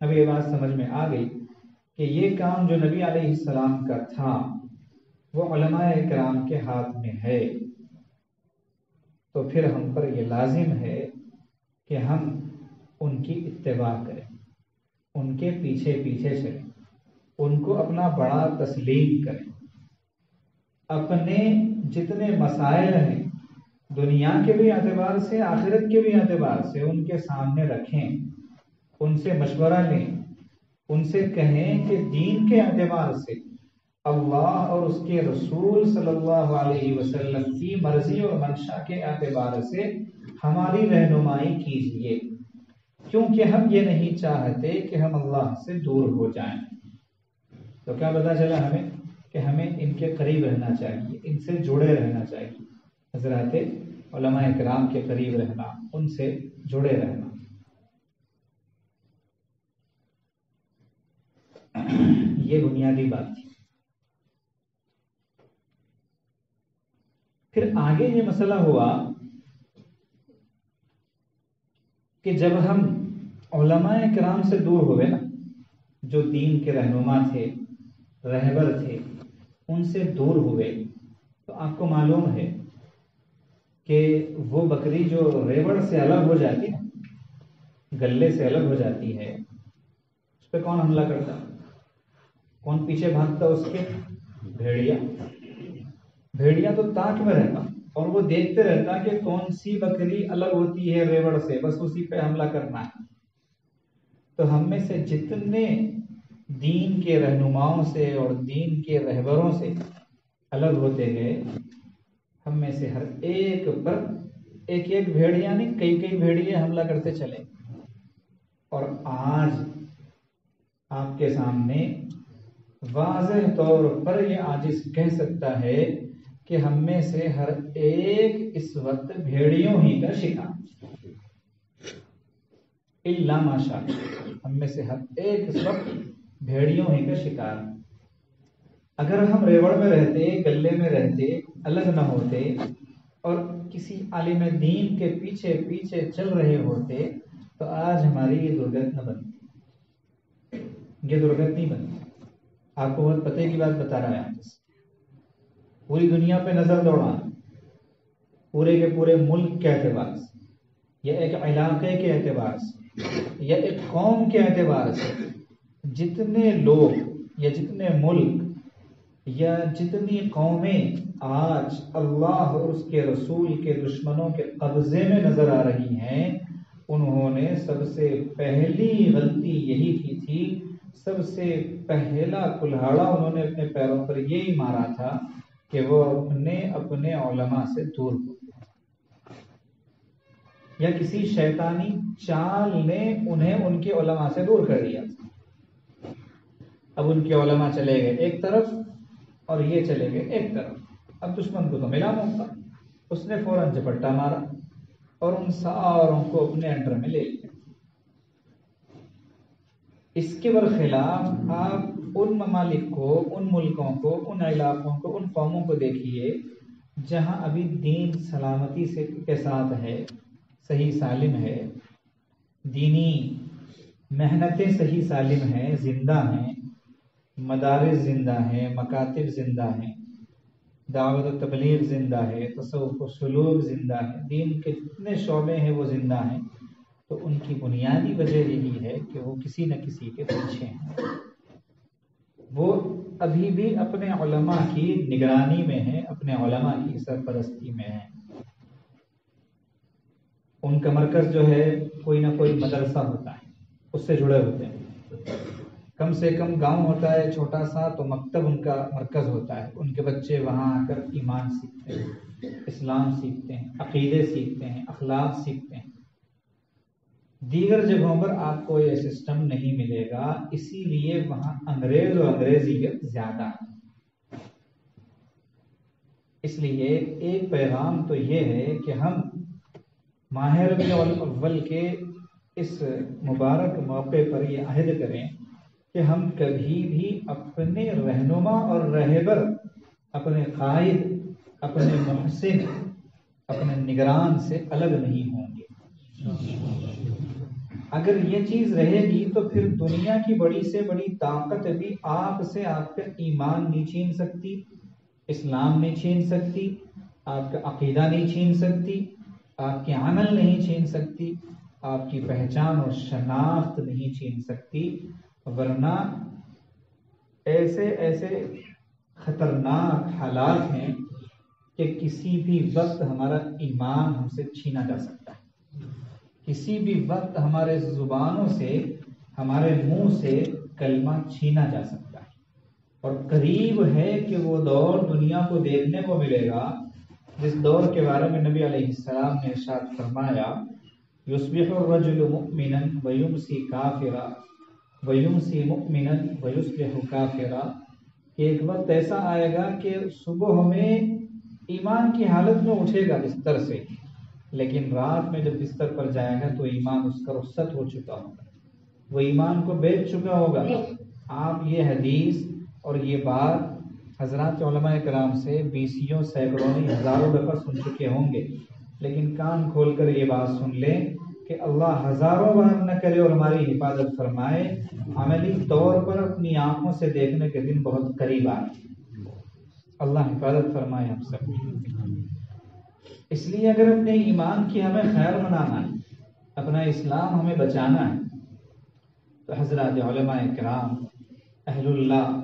اب یہ بات سمجھ میں آ گئی کہ یہ کام جو نبی علیہ السلام کا تھا وہ علماء کرام کے ہاتھ میں ہے، تو پھر ہم پر یہ لازم ہے کہ ہم ان کی اتباع کریں، ان کے پیچھے پیچھے چلیں، ان کو اپنا بڑا تسلیم کریں. اپنے جتنے مسائل ہیں دنیا کے بھی اعتبار سے، آخرت کے بھی اعتبار سے ان کے سامنے رکھیں، ان سے مشورہ لیں، ان سے کہیں کہ دین کے اعتبار سے اللہ اور اس کے رسول صلی اللہ علیہ وسلم کی مرضی اور منشا کے اعتبار سے ہماری رہنمائی کیجیے، کیونکہ ہم یہ نہیں چاہتے کہ ہم اللہ سے دور ہو جائیں. تو کیا پتا چلا ہمیں کہ ہمیں ان کے قریب رہنا چاہیے، ان سے جڑے رہنا چاہیے. حضرات علماء کرام کے قریب رہنا، ان سے جڑے رہنا. یہ بنیادی بات تھی. پھر آگے یہ مسئلہ ہوا کہ جب ہم علماء کرام سے دور ہوئے نا، جو دین کے رہنما تھے، رہبر تھے، ان سے دور ہوئے، تو آپ کو معلوم ہے کہ وہ بکری جو ریوڑ سے الگ ہو جاتی ہے، گلے سے الگ ہو جاتی ہے، اس پہ کون حملہ کرتا؟ کون پیچھے بھاگتا اس کے؟ بھیڑیا۔ بھیڑیا تو تاک میں رہتا اور وہ دیکھتے رہتا کہ کون سی بکری الگ ہوتی ہے ریوڑ سے، بس اسی پہ حملہ کرنا ہے۔ تو ہم میں سے جتنے دین کے رہنماؤں سے اور دین کے رہبروں سے الگ ہوتے گئے، ہم میں سے ہر ایک پر ایک ایک بھیڑیا نہیں، کئی کئی بھیڑیے حملہ کرتے چلے۔ اور آج آپ کے سامنے واضح طور پر یہ عاجز کہہ سکتا ہے کہ ہم میں سے ہر ایک اس وقت بھیڑیوں ہی کا شکار، الا ماشاء اللہ، ہم میں سے ہر ایک اس وقت بھیڑیوں ہی کا شکار۔ اگر ہم ریوڑ میں رہتے، گلے میں رہتے، الگ نہ ہوتے اور کسی عالم دین کے پیچھے پیچھے چل رہے ہوتے تو آج ہماری یہ درگت نہ بنتی، یہ درگت نہیں بنتی۔ آپ کو بہت پتے کی بات بتا رہا ہے، پوری دنیا پہ نظر دوڑانا، پورے کے پورے ملک کے اعتبار سے یا ایک علاقے کے اعتبار سے یا ایک قوم کے اعتبار سے جتنے لوگ یا جتنے ملک یا جتنی قومیں آج اللہ اور اس کے رسول کے دشمنوں کے قبضے میں نظر آ رہی ہیں، انہوں نے سب سے پہلی غلطی یہی کی تھی، سب سے پہلا کلہاڑا انہوں نے اپنے پیروں پر یہی مارا تھا کہ وہ اپنے علماء سے دور ہو، یا کسی شیطانی چال نے انہیں ان کے علماء سے دور کر دیا۔ اب ان کے علماء چلے گئے ایک طرف اور یہ چلے گئے ایک طرف، اب دشمن کو تو ملا موقع، اس نے فوراً جھپٹا مارا اور ان ساروں کو اپنے انڈر میں لے لیا۔ اس کے برخلاف آپ ان ممالک کو، ان ملکوں کو، ان علاقوں کو، ان قوموں کو دیکھیے جہاں ابھی دین سلامتی کے ساتھ ہے، صحیح سالم ہے، دینی محنتیں صحیح سالم ہیں، زندہ ہیں، مدارس زندہ ہیں، مکاتب زندہ ہیں، دعوت و تبلیغ زندہ ہے، تصوف و سلوک زندہ ہے، دین کے جتنے شعبے ہیں وہ زندہ ہیں، تو ان کی بنیادی وجہ یہی ہے کہ وہ کسی نہ کسی کے پیچھے ہیں، وہ ابھی بھی اپنے علماء کی نگرانی میں ہیں، اپنے علماء کی سرپرستی میں ہیں۔ ان کا مرکز جو ہے کوئی نہ کوئی مدرسہ ہوتا ہے، اس سے جڑے ہوتے ہیں، کم سے کم گاؤں ہوتا ہے چھوٹا سا تو مکتب ان کا مرکز ہوتا ہے، ان کے بچے وہاں آ کر ایمان سیکھتے ہیں، اسلام سیکھتے ہیں، عقیدے سیکھتے ہیں، اخلاق سیکھتے ہیں۔ دیگر جگہوں پر آپ کو یہ سسٹم نہیں ملے گا، اسی لیے وہاں انگریز اور انگریزیت زیادہ ہے۔ اس لیے ایک پیغام تو یہ ہے کہ ہم ماہ ربیع الاول کے اس مبارک موقع پر یہ عہد کریں کہ ہم کبھی بھی اپنے رہنما اور رہبر، اپنے قائد، اپنے محسن، اپنے نگران سے الگ نہیں ہوں گے۔ اگر یہ چیز رہے گی تو پھر دنیا کی بڑی سے بڑی طاقت بھی آپ سے آپ کا ایمان نہیں چھین سکتی، اسلام نہیں چھین سکتی، آپ کا عقیدہ نہیں چھین سکتی، آپ کے عمل نہیں چھین سکتی، آپ کی پہچان اور شناخت نہیں چھین سکتی، ورنہ ایسے ایسے خطرناک حالات ہیں کہ کسی بھی وقت ہمارا ایمان ہم سے چھینا جا سکتا ہے، کسی بھی وقت ہمارے زبانوں سے، ہمارے منہ سے کلمہ چھینا جا سکتا ہے، اور قریب ہے کہ وہ دور دنیا کو دیکھنے کو ملے گا جس دور کے بارے میں نبی علیہ السلام نے ارشاد فرمایا، یصبح الرجل مؤمنا ویمسی کافرا ویمسی مؤمنا ویصبح کافرا، کہ ایک وقت ایسا آئے گا کہ صبح میں ایمان کی حالت میں اٹھے گا بستر سے، لیکن رات میں جب بستر پر جائے گا تو ایمان اس کا رخصت ہو چکا ہوگا، وہ ایمان کو بیچ چکا ہوگا۔ آپ یہ حدیث اور یہ بات حضرات علماء کرام سے بیسیوں، سینکڑوں، ہزاروں دفعہ سن چکے ہوں گے، لیکن کان کھول کر یہ بات سن لیں کہ اللہ ہزاروں بار نہ کرے اور ہماری حفاظت فرمائے، عملی طور پر اپنی آنکھوں سے دیکھنے کے دن بہت قریب آئے، اللہ حفاظت فرمائے ہم سب۔ اس لیے اگر اپنے ایمان کی ہمیں خیر منانا ہے، اپنا اسلام ہمیں بچانا ہے، تو حضرات علماء کرام، اہل اللہ،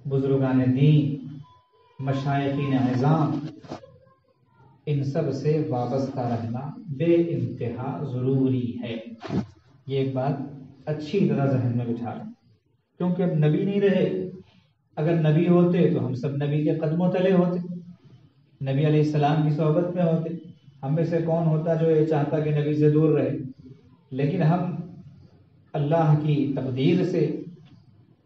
بزرگان دین، مشائخین اعظام، ان سب سے وابستہ رہنا بے انتہا ضروری ہے۔ یہ ایک بات اچھی طرح ذہن میں بٹھا لیں، کیونکہ اب نبی نہیں رہے۔ اگر نبی ہوتے تو ہم سب نبی کے قدموں تلے ہوتے، نبی علیہ السلام کی صحبت میں ہوتے۔ ہم میں سے کون ہوتا جو یہ چاہتا کہ نبی سے دور رہے؟ لیکن ہم اللہ کی تقدیر سے،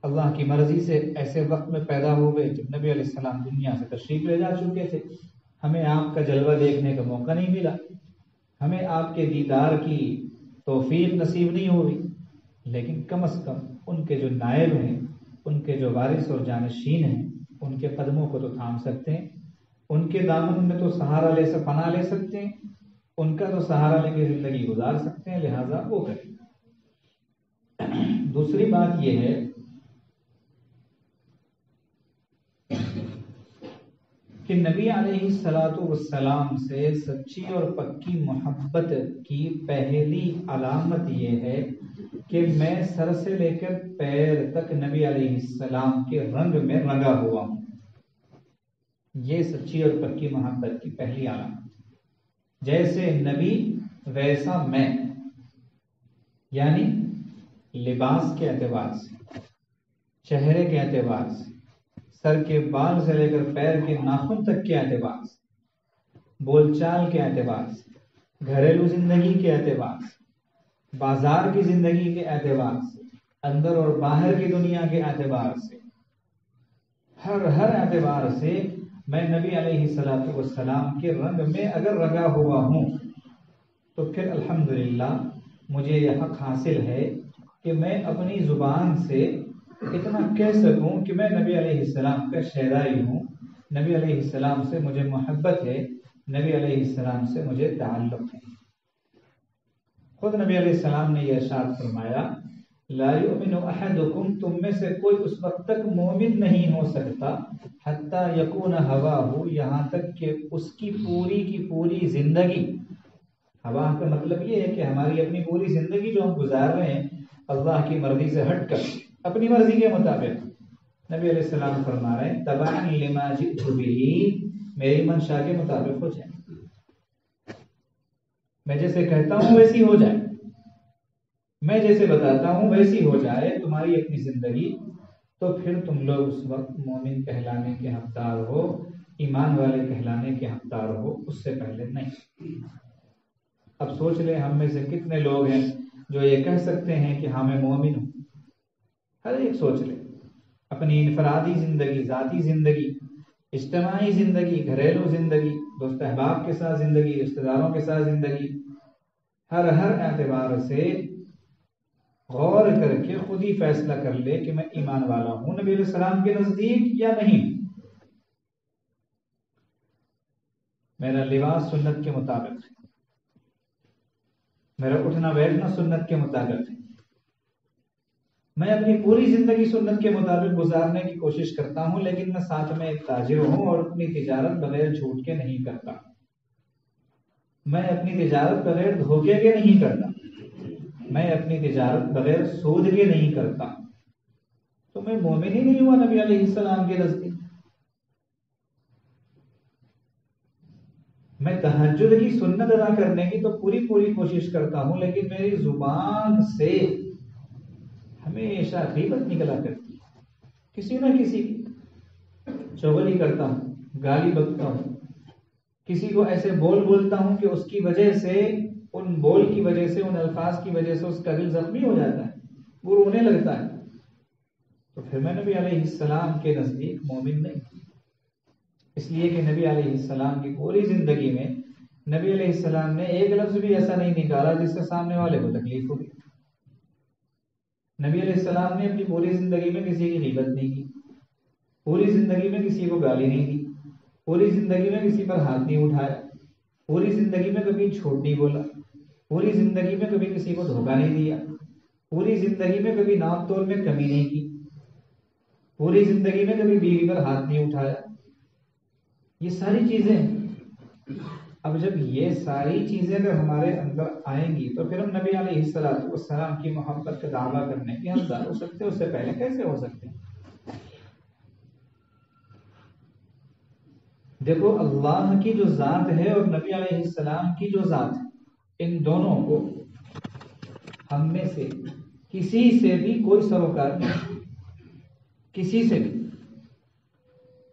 اللہ کی مرضی سے ایسے وقت میں پیدا ہو گئے جب نبی علیہ السلام دنیا سے تشریف لے جا چکے تھے۔ ہمیں آپ کا جلوہ دیکھنے کا موقع نہیں ملا، ہمیں آپ کے دیدار کی توفیق نصیب نہیں ہوئی، لیکن کم از کم ان کے جو نائب ہیں، ان کے جو وارث اور جانشین ہیں، ان کے قدموں کو تو تھام سکتے ہیں، ان کے دامن میں تو سہارا لے سکتے، پناہ لے سکتے ہیں، ان کا تو سہارا لے کے زندگی گزار سکتے ہیں، لہذا وہ کریں۔ دوسری بات یہ ہے کہ نبی علیہ السلام سے سچی اور پکی محبت کی پہلی علامت یہ ہے کہ میں سر سے لے کر پیر تک نبی علیہ السلام کے رنگ میں رنگا ہوا ہوں۔ یہ سچی اور پکی محبت کی پہلی علامت۔ جیسے نبی ویسا میں، یعنی لباس کے اعتبار سے، چہرے کے اعتبار سے، سر کے بال سے لے کر پیر کے ناخن تک کے اعتبار سے، بول چال کے اعتبار سے، گھریلو زندگی کے اعتبار سے، بازار کی زندگی کے اعتبار سے، اندر اور باہر کی دنیا کے اعتبار سے، ہر اعتبار سے میں نبی علیہ السلام کے رنگ میں اگر رنگا ہوا ہوں تو پھر الحمدللہ مجھے یہ حق حاصل ہے کہ میں اپنی زبان سے اتنا کہہ سکوں کہ میں نبی علیہ السلام کا شہدائی ہوں، نبی علیہ السلام سے مجھے محبت ہے، نبی علیہ السلام سے مجھے تعلق ہے۔ خود نبی علیہ السلام نے یہ ارشاد فرمایا، لا یؤمن احدکم، تم میں سے کوئی اس وقت تک مومن نہیں ہو سکتا حتی یکون ہواہ، یہاں تک کہ اس کی پوری زندگی، ہوا کا مطلب یہ ہے کہ ہماری اپنی پوری زندگی جو ہم گزار رہے ہیں اللہ کی مرضی سے ہٹ کر اپنی مرضی کے مطابق، نبی علیہ السلام فرما رہے ہیں تبعا لما جئت بہ، میری منشا کے مطابق ہو جائے، میں جیسے کہتا ہوں ویسی ہو جائے، میں جیسے بتاتا ہوں ویسی ہو جائے تمہاری اپنی زندگی، تو پھر تم لوگ اس وقت مومن کہلانے کے حقدار ہو، ایمان والے کہلانے کے حقدار ہو، اس سے پہلے نہیں۔ اب سوچ لیں ہم میں سے کتنے لوگ ہیں جو یہ کہہ سکتے ہیں کہ ہاں میں مومن ہوں۔ ہر ایک سوچ لے اپنی انفرادی زندگی، ذاتی زندگی، اجتماعی زندگی، گھریلو زندگی، دوست احباب کے ساتھ زندگی، رشتہ داروں کے ساتھ زندگی، ہر اعتبار سے غور کر کے خود ہی فیصلہ کر لے کہ میں ایمان والا ہوں نبی علیہ السلام کے نزدیک یا نہیں۔ میرا لباس سنت کے مطابق ہے، میرا اٹھنا بیٹھنا سنت کے مطابق ہے، میں اپنی پوری زندگی سنت کے مطابق گزارنے کی کوشش کرتا ہوں، لیکن میں ساتھ میں ایک تاجر ہوں اور اپنی تجارت بغیر جھوٹ کے نہیں کرتا، میں اپنی تجارت بغیر دھوکے کے نہیں کرتا، میں اپنی تجارت بغیر سود کے نہیں کرتا، تو میں مومن ہی نہیں ہوا نبی علیہ السلام کے نزدیک۔ میں تہجد کی سنت ادا کرنے کی تو پوری کوشش کرتا ہوں، لیکن میری زبان سے ہمیشہ غیبت نکلا کرتی ہے، کسی نہ کسی کی چغلی کرتا ہوں، گالی بکتا ہوں، کسی کو ایسے بولتا ہوں کہ اس کی وجہ سے، ان بول کی وجہ سے، ان الفاظ کی وجہ سے اس کا دل زخمی ہو جاتا ہے، وہ رونے لگتا ہے، تو پھر میں نبی علیہ السلام کے نزدیک مومن نہیں۔ اس لیے کہ نبی علیہ السلام کی پوری زندگی میں نبی علیہ السلام نے ایک لفظ بھی ایسا نہیں نکالا جس سے سامنے والے کو تکلیف ہوگی۔ نبی علیہ السلام نے اپنی پوری زندگی میں کسی کی غیبت نہیں کی، پوری زندگی میں کسی کو گالی نہیں دی، پوری زندگی میں کسی پر ہاتھ نہیں اٹھایا، پوری زندگی میں کبھی جھوٹ نہیں بولا، پوری زندگی میں کبھی کسی کو دھوکہ نہیں دیا، پوری زندگی میں کبھی ناپ تول میں کمی نہیں کی، پوری زندگی میں کبھی بیوی پر ہاتھ نہیں اٹھایا۔ یہ ساری چیزیں اب جب یہ ساری چیزیں اگر ہمارے اندر آئیں گی تو پھر ہم نبی علیہ السلام کی محبت کا دعویٰ کرنے کے حقدار ہو سکتے ہیں، اس سے پہلے کیسے ہو سکتے ہیں؟ دیکھو اللہ کی جو ذات ہے اور نبی علیہ السلام کی جو ذات ہے، ان دونوں کو ہم میں سے کسی سے بھی کوئی سروکار نہیں، کسی سے بھی۔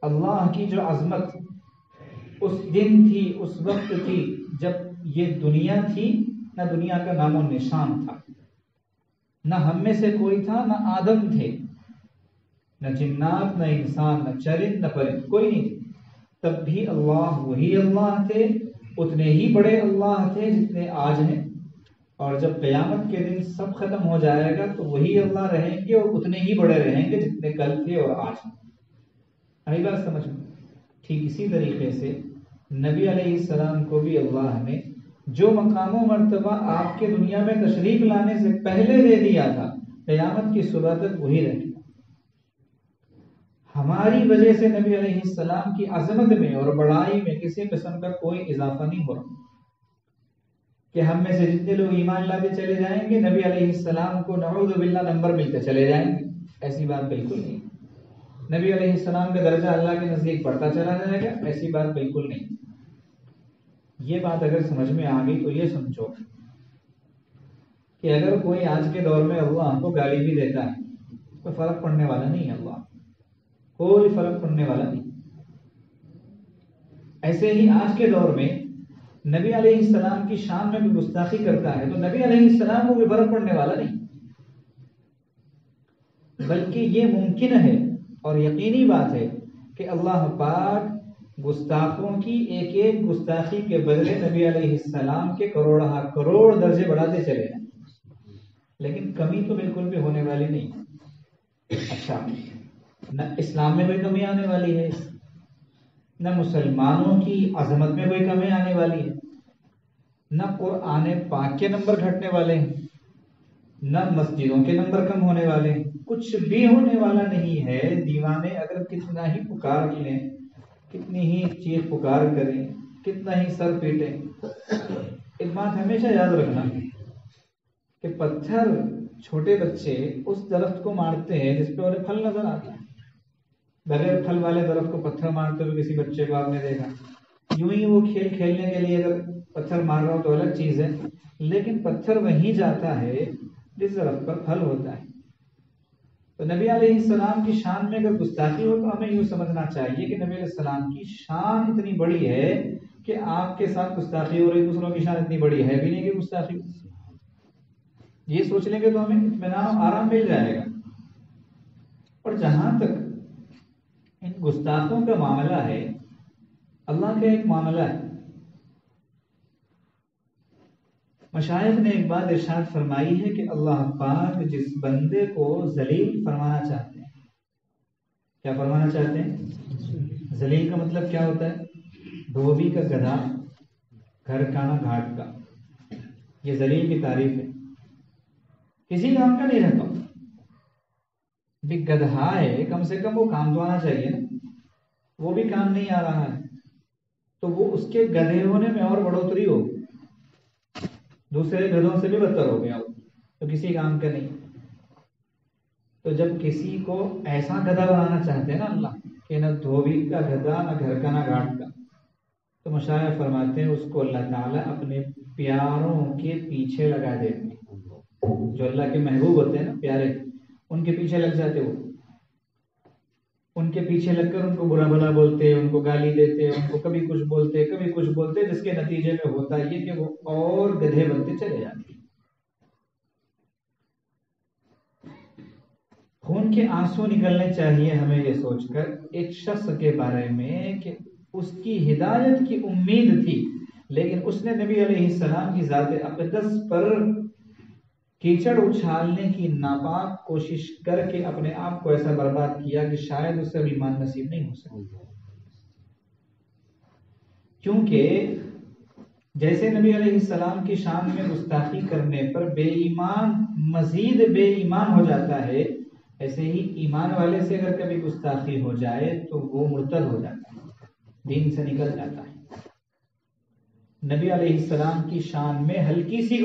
اللہ کی جو عظمت اس دن تھی، اس وقت تھی جب یہ دنیا تھی، نہ دنیا کا نام و نشان تھا، نہ ہم میں سے کوئی تھا، نہ آدم تھے، نہ جنات، نہ انسان، نہ چرند، نہ پرند، کوئی نہیں تھے۔ تب بھی اللہ وہی اللہ تھے، اتنے ہی بڑے اللہ تھے جتنے آج ہیں، اور جب قیامت کے دن سب ختم ہو جائے گا تو وہی اللہ رہیں گے اور اتنے ہی بڑے رہیں گے جتنے کل تھے اور آج ہیں۔ آئی بات سمجھ میں؟ ٹھیک اسی طریقے سے نبی علیہ السلام کو بھی اللہ نے جو مقام و مرتبہ آپ کے دنیا میں تشریف لانے سے پہلے دے دیا تھا، قیامت کی صبح تک وہی رہے گا۔ ہماری وجہ سے نبی علیہ السلام کی عظمت میں اور بڑائی میں کسی قسم کا کوئی اضافہ نہیں ہو رہا، کہ ہم میں سے جتنے لوگ ایمان لاتے چلے جائیں گے نبی علیہ السلام کو نعوذ باللہ نمبر ملتے چلے جائیں گے، ایسی بات بالکل نہیں۔ نبی علیہ السلام کا درجہ اللہ کے نزدیک بڑھتا چلا جائے گا، ایسی بات بالکل نہیں۔ یہ بات اگر سمجھ میں آ گئی تو یہ سمجھو کہ اگر کوئی آج کے دور میں اللہ کو گالی بھی دیتا ہے تو فرق پڑنے والا نہیں ہے، اللہ کوئی فرق پڑنے والا نہیں۔ ایسے ہی آج کے دور میں نبی علیہ السلام کی شان میں بھی گستاخی کرتا ہے تو نبی علیہ السلام کو بھی فرق پڑنے والا نہیں، بلکہ یہ ممکن ہے اور یقینی بات ہے کہ اللہ پاک گستاخوں کی ایک ایک گستاخی کے بدلے نبی علیہ السلام کے کروڑہ کروڑ درجے بڑھاتے چلے جائیں، لیکن کمی تو بالکل بھی ہونے والی نہیں۔ اچھا، نہ اسلام میں کوئی کمی آنے والی ہے، نہ مسلمانوں کی عظمت میں کوئی کمی آنے والی ہے، نہ قرآن پاک کے نمبر گھٹنے والے ہیں، نہ مسجدوں کے نمبر کم ہونے والے ہیں، کچھ بھی ہونے والا نہیں ہے۔ دیوانے اگر کتنا ہی پکار لیں، کتنی ہی چیخ پکار کریں، کتنا ہی سر پیٹیں، ایک بات ہمیشہ یاد رکھنا کہ پتھر چھوٹے بچے اس درخت کو مارتے ہیں جس پہ انہیں پھل نظر آتا ہے۔ بغیر پھل والے درخت کو پتھر مارتے ہوئے کسی بچے کو آپ نے دیکھا؟ یوں ہی وہ کھیل کھیلنے کے لیے اگر پتھر مار رہا ہو تو الگ چیز ہے، لیکن پتھر وہیں جاتا ہے جس درخت پر پھل ہوتا ہے۔ تو نبی علیہ السلام کی شان میں اگر گستاخی ہو تو ہمیں یوں سمجھنا چاہیے کہ نبی علیہ السلام کی شان اتنی بڑی ہے کہ آپ کے ساتھ گستاخی ہو رہی، دوسروں کی شان اتنی بڑی ہے بھی نہیں کہ گستاخی ہو۔ یہ سوچ لیں گے تو ہمیں اطمینان و آرام مل جائے گا۔ اور جہاں تک ان گستاخوں کا معاملہ ہے، اللہ کا ایک معاملہ ہے۔ مشائخ نے ایک بات ارشاد فرمائی ہے کہ اللہ پاک جس بندے کو ذلیل فرمانا چاہتے ہیں، کیا فرمانا چاہتے ہیں؟ ذلیل کا مطلب کیا ہوتا ہے؟ دھوبی کا گدھا، گھر کا نہ گھاٹ کا، یہ ذلیل کی تعریف ہے، کسی کام کا نہیں رہتا۔ بھی گدھا ہے، کم سے کم وہ کام تو آنا چاہیے نا، وہ بھی کام نہیں آ رہا ہے تو وہ اس کے گدھے ہونے میں اور بڑھوتری ہو، دوسرے گدھوں سے بھی بدتر ہو گیا، تو کسی کام کا نہیں۔ تو جب کسی کو ایسا گدھا بنانا چاہتے ہیں نا اللہ کہ نہ دھوبی کا گدھا، نہ گھر کا، نہ گھاٹ کا، تو مشائخ فرماتے ہیں اس کو اللہ تعالیٰ اپنے پیاروں کے پیچھے لگا دیتے ہیں۔ جو اللہ کے محبوب ہوتے ہیں نا، پیارے، ان کے پیچھے لگ جاتے، وہ ان کے پیچھے لگ کر ان کو برا بھلا بولتے، ان کو گالی دیتے، ان کو کبھی کچھ بولتے کبھی کچھ بولتے، جس کے نتیجے میں ہوتا یہ کہ وہ اور گدھے بنتے چلے جاتے۔ خون کے آنسو نکلنے چاہیے ہمیں یہ سوچ کر ایک شخص کے بارے میں کہ اس کی ہدایت کی امید تھی، لیکن اس نے نبی علیہ السلام کی ذات اقدس پر کیچڑ اچھالنے کی ناپاک کوشش کر کے اپنے آپ کو ایسا برباد کیا کہ شاید اس سے ایمان نصیب نہیں ہو سکتا۔ کیونکہ جیسے نبی علیہ السلام کی شان میں گستاخی کرنے پر بے ایمان مزید بے ایمان ہو جاتا ہے، ایسے ہی ایمان والے سے اگر کبھی گستاخی ہو جائے تو وہ مرتد ہو جاتا ہے، دین سے نکل جاتا ہے۔ نبی علیہ السلام کی شان میں ہلکی سی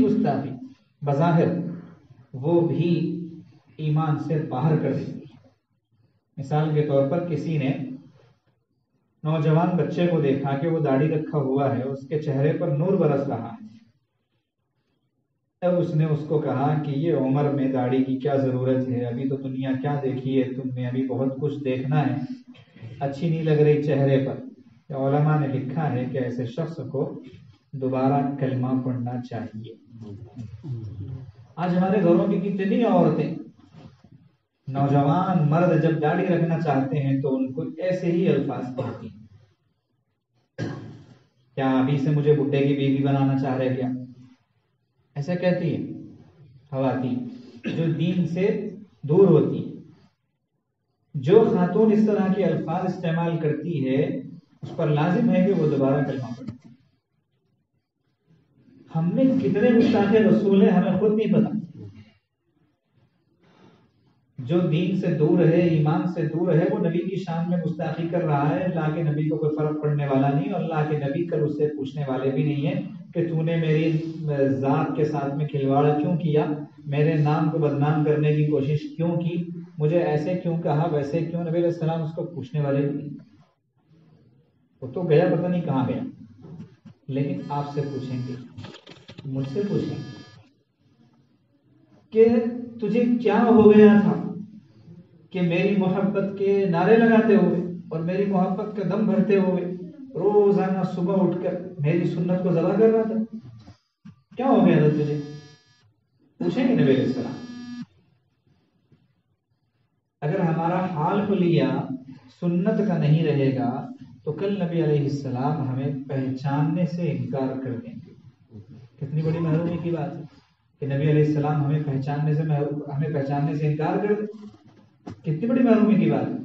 گستاخی بظاہر وہ بھی ایمان سے باہر کر دیتی ہے۔ مثال کے طور پر کسی نے نوجوان بچے کو دیکھا کہ وہ داڑھی رکھا ہوا ہے، اس کے چہرے پر نور برس رہا ہے، اب اس نے اس کو کہا کہ یہ عمر میں داڑھی کی کیا ضرورت ہے، ابھی تو دنیا کیا دیکھی ہے تم نے، ابھی بہت کچھ دیکھنا ہے، اچھی نہیں لگ رہی چہرے پر۔ علماء نے لکھا ہے کہ ایسے شخص کو دوبارہ کلمہ پڑھنا چاہیے۔ آج ہمارے گھروں کی کتنی عورتیں، نوجوان مرد جب داڑھی رکھنا چاہتے ہیں تو ان کو ایسے ہی الفاظ کہتی ہیں، کیا ابھی سے مجھے بڈھے کی بیوی بنانا چاہ رہے کیا، ایسا کہتی ہے خواتین جو دین سے دور ہوتی ہیں۔ جو خاتون اس طرح کے الفاظ استعمال کرتی ہے اس پر لازم ہے کہ وہ دوبارہ کلمہ پڑھے۔ ہم نے کتنے گستاخ رسول ہیں ہمیں خود نہیں پتا۔ جو دین سے دور ہے، ایمان سے دور ہے، وہ نبی کی شان میں گستاخی کر رہا ہے۔ اللہ کے نبی کو کوئی فرق پڑنے والا نہیں، اور اللہ کے نبی کل اس سے پوچھنے والے بھی نہیں ہیں کہ تو نے میری ذات کے ساتھ میں کھلواڑ کیوں کیا، میرے نام کو بدنام کرنے کی کوشش کیوں کی، مجھے ایسے کیوں کہا، ویسے کیوں۔ نبی علیہ السلام اس کو پوچھنے والے بھی نہیں، وہ تو گیا پتہ نہیں کہاں گیا۔ لیکن آپ سے پوچھیں گے، مجھ سے پوچھیں گے کہ تجھے کیا ہو گیا تھا کہ میری محبت کے نعرے لگاتے ہوئے اور میری محبت کا دم بھرتے ہوئے روزانہ صبح اٹھ کر میری سنت کو ذبح کر رہا تھا، کیا ہو گیا تھا تجھے؟ پوچھیں گے نبی علیہ السلام۔ اگر ہمارا حال حلیہ سنت کا نہیں رہے گا تو کل نبی علیہ السلام ہمیں پہچاننے سے انکار کر دیں گے۔ کتنی بڑی محرومی کی بات ہے کہ نبی علیہ السلام ہمیں پہچاننے سے انکار کر دیں، کتنی بڑی محرومی کی بات ہے۔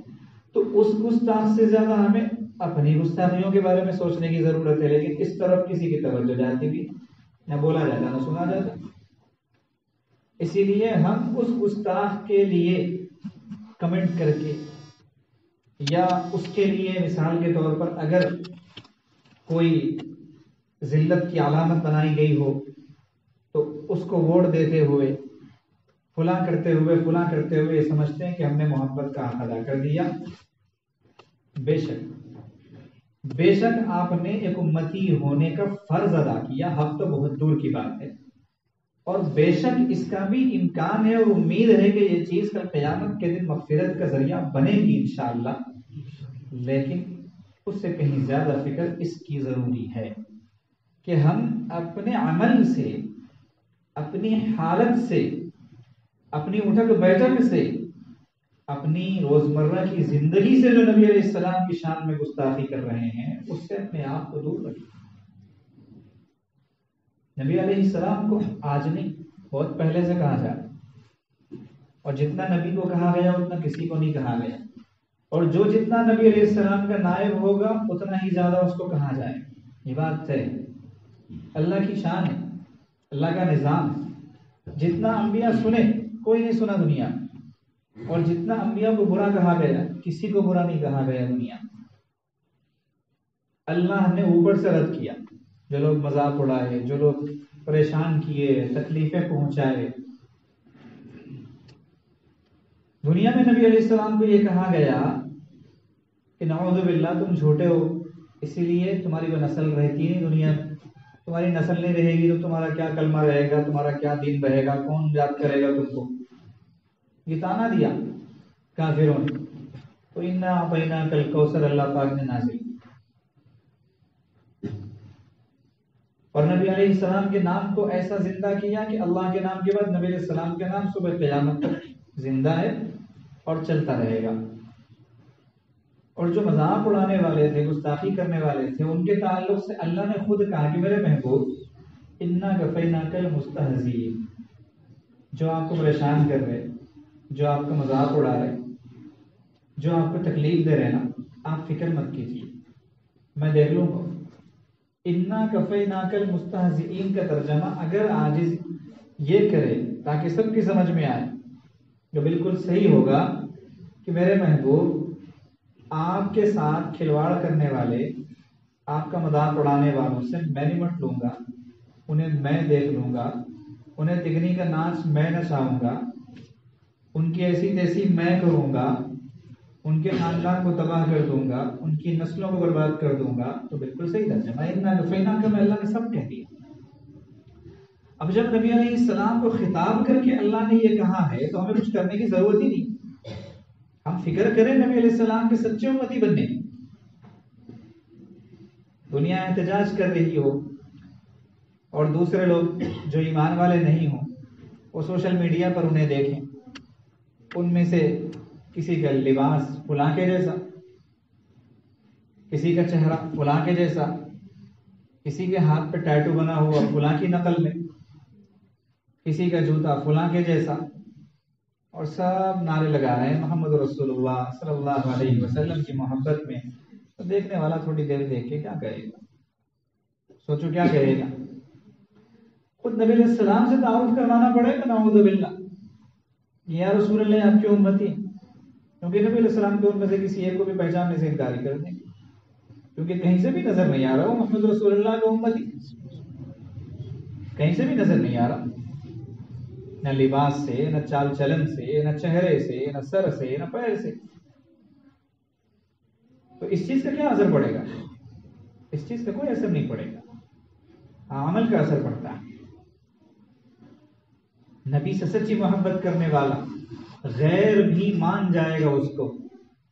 تو اس گستاخ سے زیادہ ہمیں اپنی گستاخیوں کے بارے میں سوچنے کی ضرورت ہے، لیکن اس طرف کسی کی توجہ جاتی بھی نہ بولا جاتا نہ سنا جاتا۔ اسی لیے ہم اس گستاخ کے لیے کمنٹ کر کے یا اس کے لیے مثال کے طور پر اگر کوئی ذلت کی علامت بنائی گئی ہو تو اس کو ووٹ دیتے ہوئے فلاں کرتے ہوئے یہ سمجھتے ہیں کہ ہم نے محبت کا حق ادا کر دیا۔ بے شک آپ نے ایک امتی ہونے کا فرض ادا کیا، حق تو بہت دور کی بات ہے، اور بے شک اس کا بھی امکان ہے اور امید ہے کہ یہ چیز کل قیامت کے دن مغفرت کا ذریعہ بنے گی انشاءاللہ۔ لیکن اس سے کہیں زیادہ فکر اس کی ضروری ہے کہ ہم اپنے عمل سے، اپنی حالت سے، اپنی اٹھک بیٹھک سے، اپنی روزمرہ کی زندگی سے جو نبی علیہ السلام کی شان میں گستاخی کر رہے ہیں اس سے اپنے آپ کو دور رکھیں۔ نبی علیہ السلام کو آج نہیں، بہت پہلے سے کہا جاتا، اور جتنا نبی کو کہا گیا اتنا کسی کو نہیں کہا گیا، اور جو جتنا نبی علیہ السلام کا نائب ہوگا اتنا ہی زیادہ اس کو کہا جائے۔ یہ بات ہے، اللہ کی شان ہے، اللہ کا نظام ہے۔ جتنا انبیاء سنے کوئی نہیں سنا دنیا، اور جتنا انبیاء کو برا کہا گیا کسی کو برا نہیں کہا گیا دنیا۔ اللہ نے اوپر سے رد کیا، جو لوگ مذاق اڑائے، جو لوگ پریشان کیے، تکلیفیں پہنچائے۔ دنیا میں نبی علیہ السلام کو یہ کہا گیا کہ نعوذ باللہ تم جھوٹے ہو، اسی لیے تمہاری وہ نسل رہتی نہیں دنیا میں، تمہاری نسل نہیں رہے گی تو تمہارا کیا کلمہ رہے گا، تمہارا کیا دین رہے گا، کون یاد کرے گا تم کو۔ یہ تانا دیا کافروں نے، تو انا اعطیناک الکوثر اللہ پاک نے نازل۔ اور نبی علیہ السلام کے نام کو ایسا زندہ کیا کہ اللہ کے نام کے بعد نبی علیہ السلام کے نام صبح قیامت تک زندہ ہے اور چلتا رہے گا۔ اور جو مذاق اڑانے والے تھے، گستاخی کرنے والے تھے، ان کے تعلق سے اللہ نے خود کہا کہ میرے محبوب انا کفیناک المستہزئین، جو آپ کو پریشان کر رہے، جو آپ کا مذاق اڑا رہے، جو آپ کو تکلیف دے رہے نا، آپ فکر مت کیجیے، میں دیکھ لوں گا۔ انا کفیناک المستہزئین کا ترجمہ اگر عاجز یہ کرے تاکہ سب کی سمجھ میں آئے جو بالکل صحیح ہوگا کہ میرے محبوب آپ کے ساتھ کھلواڑ کرنے والے، آپ کا مذاق اڑانے والوں سے میں نمٹ لوں گا، انہیں میں دیکھ لوں گا، انہیں تگنی کا ناچ میں نچاؤں گا، ان کی ایسی تیسی میں کروں گا، ان کے خاندان کو تباہ کر دوں گا، ان کی نسلوں کو برباد کر دوں گا. تو بالکل صحیح ترجمہ ہے. اللہ نے سب کہہ دیا. اب جب نبی علیہ السلام کو خطاب کر کے اللہ نے یہ کہا ہے تو ہمیں کچھ کرنے کی ضرورت ہی نہیں. ہم فکر کریں نبی علیہ السلام کے سچے امتی بننے کی. دنیا احتجاج کر رہی ہو اور دوسرے لوگ جو ایمان والے نہیں ہوں وہ سوشل میڈیا پر انہیں دیکھیں، ان میں سے کسی کا لباس فلاں کے جیسا، کسی کا چہرہ فلاں کے جیسا، کسی کے ہاتھ پہ ٹیٹو بنا ہوا فلاں کی نقل میں، کسی کا جوتا فلاں کے جیسا، اور سب نعرے لگا رہے ہیں محمد رسول اللہ صلی اللہ علیہ وسلم کی محبت میں. تو دیکھنے والا تھوڑی دیر دیکھ کے کیا کہے گا؟ سوچو کیا کہے گا؟ خود نبی علیہ السلام سے تعارف کروانا پڑے گا نعوذ باللہ. یا رسول اللہ آپ کی امتی، کیونکہ نبی علیہ السلام کی امت سے کسی ایک کو بھی پہچاننے سے انکاری کر دیں گے، کیونکہ کہیں سے بھی نظر نہیں آ رہا وہ محمد رسول اللہ کا امتی، کہیں سے بھی نظر نہیں آ رہا، نہ لباس سے، نہ چال چلن سے، نہ چہرے سے، نہ سر سے، نہ پیر سے. تو اس چیز کا کیا اثر پڑے گا؟ اس چیز کا کوئی اثر نہیں پڑے گا. عمل کا اثر پڑتا ہے. نبی سے سچی محبت کرنے والا غیر بھی مان جائے گا اس کو،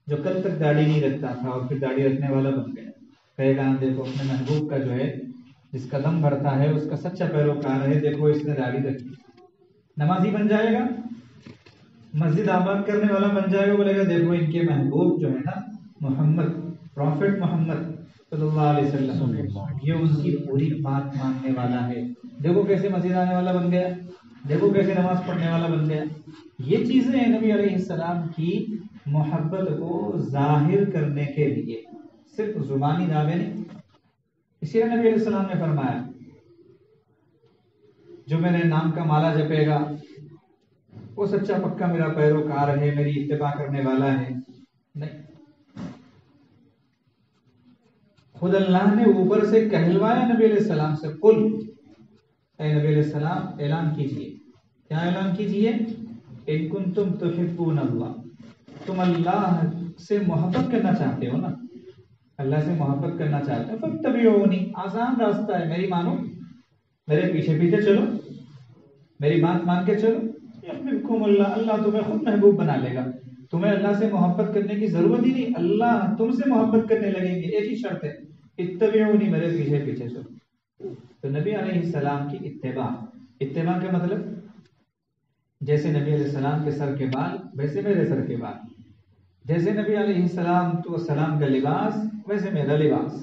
جو کل تک داڑھی نہیں رکھتا تھا اور پھر داڑھی رکھنے والا بن گیا. کہے گا دیکھو اپنے محبوب کا جو ہے جس کا دم بھرتا ہے اس کا سچا پیروکار ہے، دیکھو اس نے داڑھی رکھی. نمازی بن جائے گا، مسجد آباد کرنے والا بن جائے گا، بولے گا دیکھو ان کے محبوب جو ہے نا محمد، پروفٹ محمد صلی اللہ علیہ وسلم، یہ ان کی پوری بات ماننے والا ہے. دیکھو کیسے مسجد آنے والا بن گیا، دیکھو کیسے نماز پڑھنے والا بن گیا. یہ چیزیں ہیں نبی علیہ السلام کی محبت کو ظاہر کرنے کے لیے، صرف زبانی دعوے نہیں. اسی لیے نبی علیہ السلام نے فرمایا جو میرے نام کا مالا جپے گا وہ سچا پکا میرا پیروکار ہے، میری اتباع کرنے والا ہے. نہیں، خود اللہ نے اوپر سے کہلوایا نبی علیہ السلام سے، قل، اے نبی علیہ السلام اعلان کیجئے. کیا اعلان کیجئے؟ ان کنتم تحبون اللہ، تم اللہ سے محبت کرنا چاہتے ہو نا، اللہ سے محبت کرنا چاہتے ہو، فاتبعونی، آسان راستہ ہے، میری مانو، میرے پیچھے پیچھے چلو، میری بات مان کے چلو. یحببکم اللہ، اللہ تمہیں خود محبوب بنا لے گا. تمہیں اللہ سے محبت کرنے کی ضرورت ہی نہیں، اللہ تم سے محبت کرنے لگیں گے. ایک ہی شرط ہے، اتبعونی، میرے پیچھے پیچھے چلو. تو نبی علیہ السلام کی اتباع، اتباع کا مطلب جیسے نبی علیہ السلام کے سر کے بال ویسے میرے سر کے بال، جیسے نبی علیہ السلام کا لباس ویسے میرا لباس،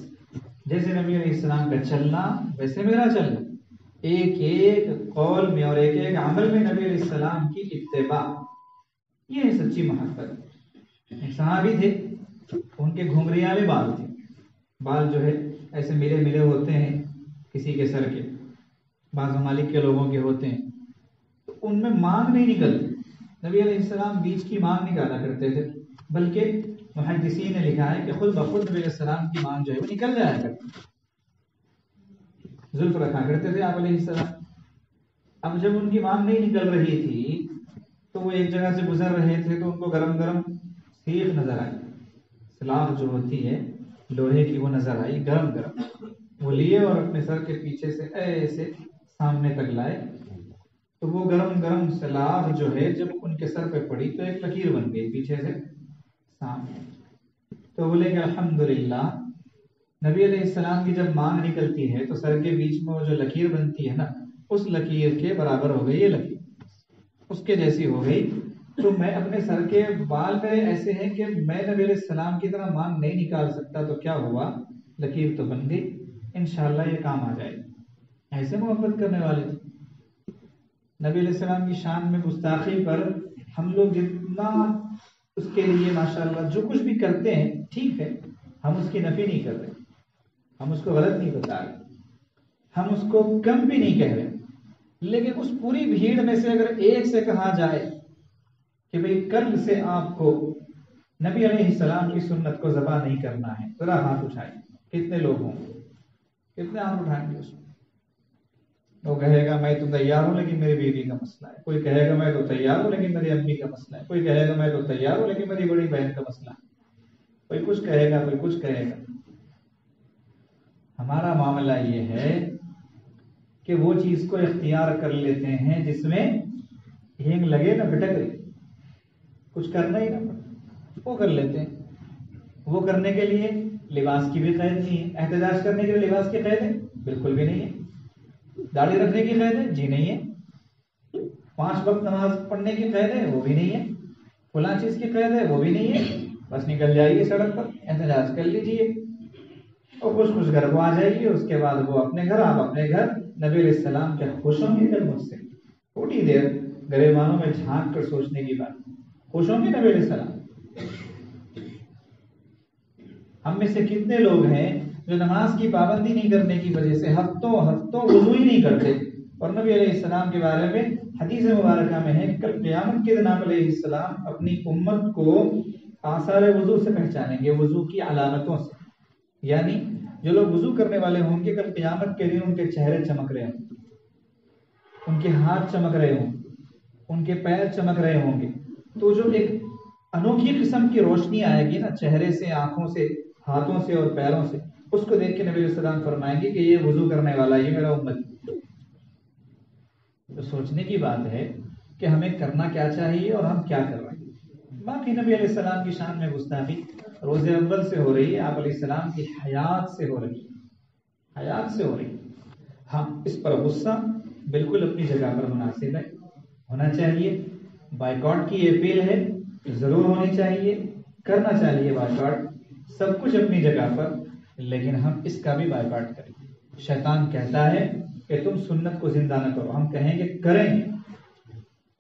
جیسے نبی علیہ السلام کا چلنا ویسے میرا چلنا. ایک ایک قول میں اور ایک ایک عمل میں نبی علیہ السلام کی اتباع، یہ ہے سچی محبت. ایک صحابی تھے، ان کے گھنگریالے بال تھے، بال جو ہے ایسے ملے ملے ہوتے ہیں کسی کے سر کے، بعض ممالک کے لوگوں کے ہوتے ہیں، تو ان میں مانگ نہیں نکلتی. نبی علیہ السلام بیچ کی مانگ نکالا کرتے تھے، بلکہ محدثین نے لکھا ہے کہ خود بخود نبی علیہ السلام کی مانگ جو ہے وہ نکل جایا کرتی. زلف رکھا کرتے تھے آپ علیہ السلام. اب جب ان کی مانگ نہیں نکل رہی تھی تو وہ ایک جگہ سے گزر رہے تھے تو ان کو گرم گرم سیخ نظر آئی، سلاخ جو ہوتی ہے لوہے کی وہ نظر آئی گرم گرم. وہ لیے اور اپنے سر کے پیچھے سے ایسے سامنے تک لائے، تو وہ گرم گرم سلاخ جو ہے جب ان کے سر پہ پڑی تو ایک لکیر بن گئی پیچھے سے سامنے. تو بولے کہ الحمدللہ، نبی علیہ السلام کی جب مانگ نکلتی ہے تو سر کے بیچ میں وہ جو لکیر بنتی ہے نا، اس لکیر کے برابر ہو گئی یہ لکیر، اس کے جیسی ہو گئی. تو میں اپنے سر کے بال میرے ایسے ہیں کہ میں نبی علیہ السلام کی طرح مانگ نہیں نکال سکتا، تو کیا ہوا، لکیر تو بن گئی، انشاءاللہ یہ کام آ جائے گی. ایسے محبت کرنے والے تھے. نبی علیہ السلام کی شان میں گستاخی پر ہم لوگ جتنا اس کے لیے ماشاءاللہ جو کچھ بھی کرتے ہیں ٹھیک ہے، ہم اس کی نفی نہیں کر رہے، ہم اس کو غلط نہیں بتا رہے، ہم اس کو کم بھی نہیں کہہ رہے، لیکن اس پوری بھیڑ میں سے اگر ایک سے کہا جائے کہ بھئی کل سے آپ کو نبی علیہ السلام کی سنت کو ذبح نہیں کرنا ہے، ذرا ہاتھ اٹھائیں، کتنے لوگ ہوں گے؟ کتنے ہاتھ اٹھائیں گے اس میں؟ وہ کہے گا میں تو تیار ہوں لیکن میری بیوی کا مسئلہ ہے، کوئی کہے گا میں تو تیار ہوں لیکن میری امی کا مسئلہ ہے، کوئی کہے گا میں تو تیار ہوں لیکن میری بڑی بہن کا مسئلہ ہے، کوئی کچھ کہے گا کوئی کچھ کہے گا۔ ہمارا معاملہ یہ ہے کہ وہ چیز کو اختیار کر لیتے ہیں جس میں ہینگ لگے نہ بھٹک رہی، کچھ کرنا ہی نہ پڑے، وہ کر لیتے ہیں۔ وہ کرنے کے لیے لباس کی بھی قید نہیں ہے، احتجاج کرنے کے لیے لباس کی قید ہے بالکل بھی نہیں ہے، داڑھی رکھنے کی قید ہے جی نہیں ہے، 5 وقت نماز پڑھنے کی قید ہے وہ بھی نہیں ہے، فلاں چیز کی قید ہے وہ بھی نہیں ہے، بس نکل جائیے سڑک پر احتجاج کر لیجیے اور خوش خوش گھر کو آ جائیے، اس کے بعد وہ اپنے گھر آپ اپنے گھر۔ نبی علیہ السلام کیا خوش ہوں گے مجھ سے؟ تھوڑی دیر گریبانوں میں جھانک کر سوچنے کی بات، خوش ہوں گے نبی علیہ السلام؟ ہم میں سے کتنے لوگ ہیں جو نماز کی پابندی نہیں کرنے کی وجہ سے ہفتوں وضو ہی نہیں کرتے، اور نبی علیہ السلام کے بارے میں حدیث مبارکہ میں ہے کل قیامت کے دن آپ علیہ السلام اپنی امت کو آثار وضو سے پہچانیں گے، وضو کی علامتوں سے، یعنی جو لوگ وضو کرنے والے ہوں گے کل قیامت کے دن ان کے چہرے چمک رہے ہوں گے، ان کے ہاتھ چمک رہے ہوں گے، ان کے پیر چمک رہے ہوں گے، تو جو ایک انوکھی قسم کی روشنی آئے گی نا چہرے سے، آنکھوں سے، ہاتھوں سے اور پیروں سے، اس کو دیکھ کے نبی علیہ السلام فرمائیں گے کہ یہ وضو کرنے والا، یہ میرا امت۔ تو سوچنے کی بات ہے کہ ہمیں کرنا کیا چاہیے اور ہم کیا کر رہے ہیں۔ باقی نبی علیہ السلام کی شان میں گستاخی روز اول سے ہو رہی ہے، آپ علیہ السلام کی حیات سے ہو رہی ہے، حیات سے ہو رہی ہے۔ ہم اس پر غصہ بالکل اپنی جگہ پر مناسب ہے، ہونا چاہیے۔ بائیکاٹ کی اپیل ہے، ضرور ہونی چاہیے، کرنا چاہیے بائیکاٹ، سب کچھ اپنی جگہ پر، لیکن ہم اس کا بھی بائیکاٹ کریں۔ شیطان کہتا ہے کہ تم سنت کو زندہ نہ کرو، ہم کہیں گے کریں گے،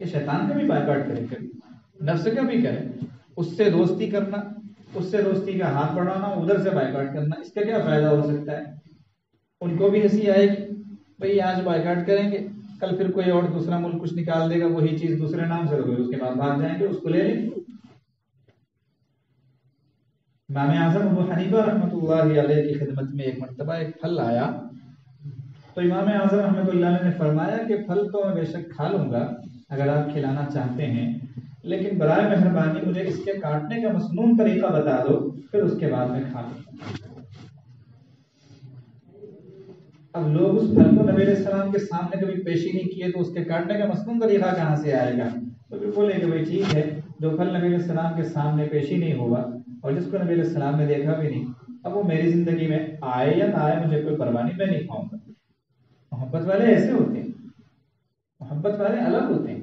کہ شیطان کا بھی بائیکاٹ کریں، کبھی نفس کا بھی کریں، اس سے دوستی کرنا، اس سے دوستی کا ہاتھ بڑھانا، ادھر سے بائیکاٹ کرنا، اس کا کیا فائدہ ہو سکتا ہے؟ ان کو بھی ہنسی آئے گی، بھئی آج بائیکاٹ کریں گے، کل پھر کوئی اور دوسرا ملک کچھ نکال دے گا، وہی چیز دوسرے نام سے ہوگی، اس کے بعد بھاگ جائیں گے اس کو لے لیں گے۔ امام اعظم ابو حنیفہ رحمۃ اللہ علیہ کی خدمت میں ایک مرتبہ ایک پھل آیا، تو امام اعظم رحمۃ اللہ علیہ نے فرمایا کہ پھل تو میں بے شک کھا لوں گا اگر آپ کھلانا چاہتے ہیں، لیکن برائے مہربانی مجھے اس کے کاٹنے کا مسنون طریقہ بتا دو، پھر اس کے بعد میں کھا لوں گا۔ اب لوگ اس پھل کو نبی علیہ السلام کے سامنے کبھی پیشی نہیں کیے تو اس کے کاٹنے کا مسنون طریقہ کہاں سے آئے گا؟ تو پھر بولے کہ بھائی ٹھیک ہے، جو پھل نبی علیہ السلام کے سامنے پیشی نہیں ہوا اور جس کو نبی علیہ السلام نے دیکھا بھی نہیں، اب وہ میری زندگی میں آئے یا نہ آئے مجھے کوئی پرواہ نہیں، میں نہیں کھاؤں گا۔ محبت والے ایسے ہوتے ہیں، محبت والے الگ ہوتے ہیں،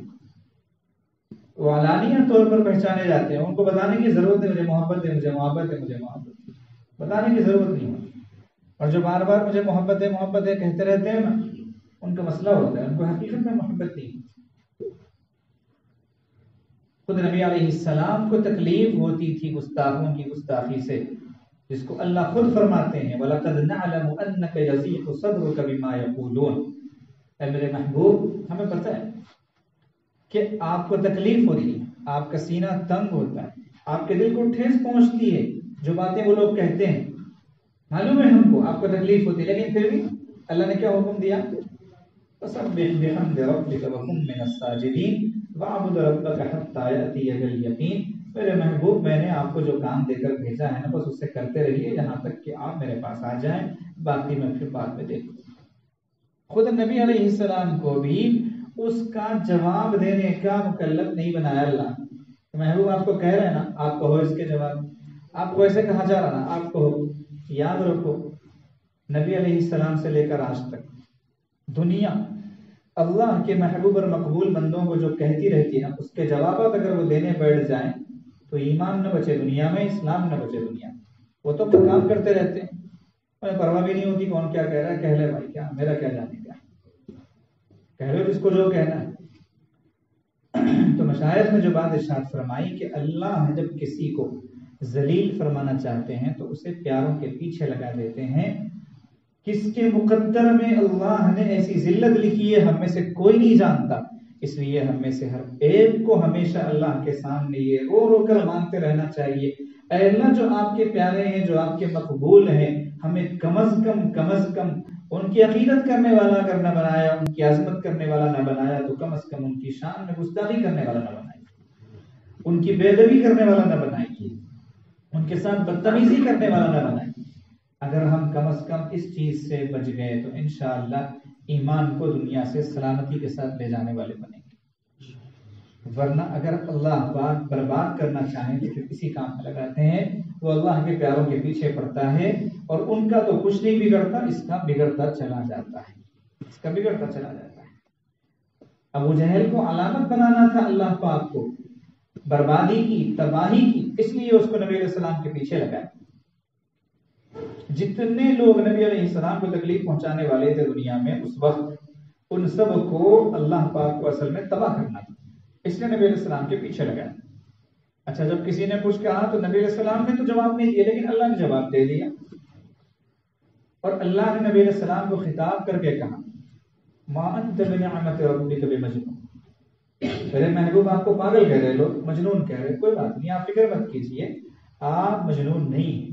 وہ علانیہ طور پر پہچانے جاتے ہیں، ان کو بتانے کی ضرورت ہے مجھے محبت ہے، مجھے محبت ہے، مجھے محبت ہے، بتانے کی ضرورت نہیں ہوتی۔ اور جو بار بار مجھے محبت ہے کہتے رہتے ہیں نا، ان کا مسئلہ ہوتا ہے، ان کو حقیقت میں محبت نہیں۔ خود نبی علیہ السلام کو تکلیف ہوتی تھی گستاخوں کی گستاخی سے، جس کو اللہ خود فرماتے ہیں وَلَقَدْ نَعْلَمُ أَنَّكَ يَضِيقُ صَدْرُكَ بِمَا يَقُولُونَ، اے میرے محبوب ہمیں پتہ ہے کہ آپ کو تکلیف ہوتی ہے، آپ کا سینہ تنگ ہوتا ہے، آپ کے دل کو ٹھیس پہنچتی ہے جو باتیں وہ لوگ کہتے ہیں، معلوم ہے ہم کو آپ کو تکلیف ہوتی ہے، لیکن پھر بھی اللہ نے کیا حکم دیا؟ فَسَبِّحْ بِحَمْدِ رَبِّكَ وَكُن مِّنَ السَّاجِدِينَ وَاعْبُدْ رَبَّكَ حَتَّىٰ يَأْتِيَكَ الْيَقِينُ۔ میرے محبوب میں نے آپ کو جو کام دے کر بھیجا ہے نا بس اسے کرتے رہیے یہاں تک کہ آپ میرے پاس آ جائیں، باقی میں پھر بعد میں دیکھوں۔ خود نبی علیہ السلام کو بھی اس کا جواب دینے کا مکلف نہیں بنایا اللہ۔ محبوب آپ کو کہہ رہے ہیں نا، آپ کہو اس کے جواب، آپ کو ایسے کہا جا رہا نا، آپ کہو۔ یاد رکھو نبی علیہ السلام سے لے کر آج تک دنیا اللہ کے محبوب اور مقبول بندوں کو جو کہتی رہتی ہے اس کے جوابات اگر وہ دینے بیٹھ جائیں تو ایمان نہ بچے دنیا میں، اسلام نہ بچے دنیا میں۔ وہ تو اپنا کام کرتے رہتے ہیں، انہیں پرواہ بھی نہیں ہوتی کون کیا کہہ رہا ہے، کہہ لے بھائی، کیا میرا کیا جانے کا، کہہ لو جس کو جو کہنا ہے۔ تو مشائخ نے جو بات ارشاد فرمائی کہ اللہ جب کسی کو ذلیل فرمانا چاہتے ہیں تو اسے پیاروں کے پیچھے لگا دیتے ہیں۔ کس کے مقدر میں اللہ نے ایسی ذلت لکھی ہے ہم میں سے کوئی نہیں جانتا، اس لیے ہم میں سے ہر ایک کو ہمیشہ اللہ کے سامنے یہ رو رو کر مانگتے رہنا چاہیے، اے اللہ جو آپ کے پیارے ہیں، جو آپ کے مقبول ہیں، ہمیں کم از کم ان کی عقیدت کرنے والا نہ بنایا، ان کی عظمت کرنے والا نہ بنایا، تو کم از کم ان کی شان میں گستاخی کرنے والا نہ بنائے، ان کی بے ادبی کرنے والا نہ بنائے، ان کے ساتھ بدتمیزی کرنے والا نہ بنائے۔ اگر ہم کم از کم اس چیز سے بچ گئے تو انشاءاللہ ایمان کو دنیا سے سلامتی کے ساتھ لے جانے والے بنیں گے۔ ورنہ اگر اللہ پاک برباد کرنا چاہیں تو پھر کسی کام میں لگاتے ہیں، وہ اللہ کے پیاروں کے پیچھے پڑتا ہے، اور ان کا تو کچھ نہیں بگڑتا، اس کا بگڑتا چلا جاتا ہے۔ ابو جہل کو علامت بنانا تھا اللہ پاک کو، بربادی کی، تباہی کی، اس لیے اس کو نبی علیہ السلام کے پیچھے لگایا۔ جتنے لوگ نبی علیہ السلام کو تکلیف پہنچانے والے تھے دنیا میں اس وقت، ان سب کو اللہ پاک کو اصل میں تباہ کرنا تھا، اس لیے نبی علیہ السلام کے پیچھے لگایا۔ اچھا، جب کسی نے کچھ کہا تو نبی علیہ السلام نے تو جواب نہیں دیا، لیکن اللہ نے جواب دے دیا، اور اللہ نے نبی علیہ السلام کو خطاب کر کے کہا ما انت بنعمت ربک بمجنون، میرے محبوب آپ کو پاگل کہہ رہے لوگ، مجنون کہہ رہے، کوئی بات نہیں، آپ فکر مت کیجیے، آپ مجنون نہیں۔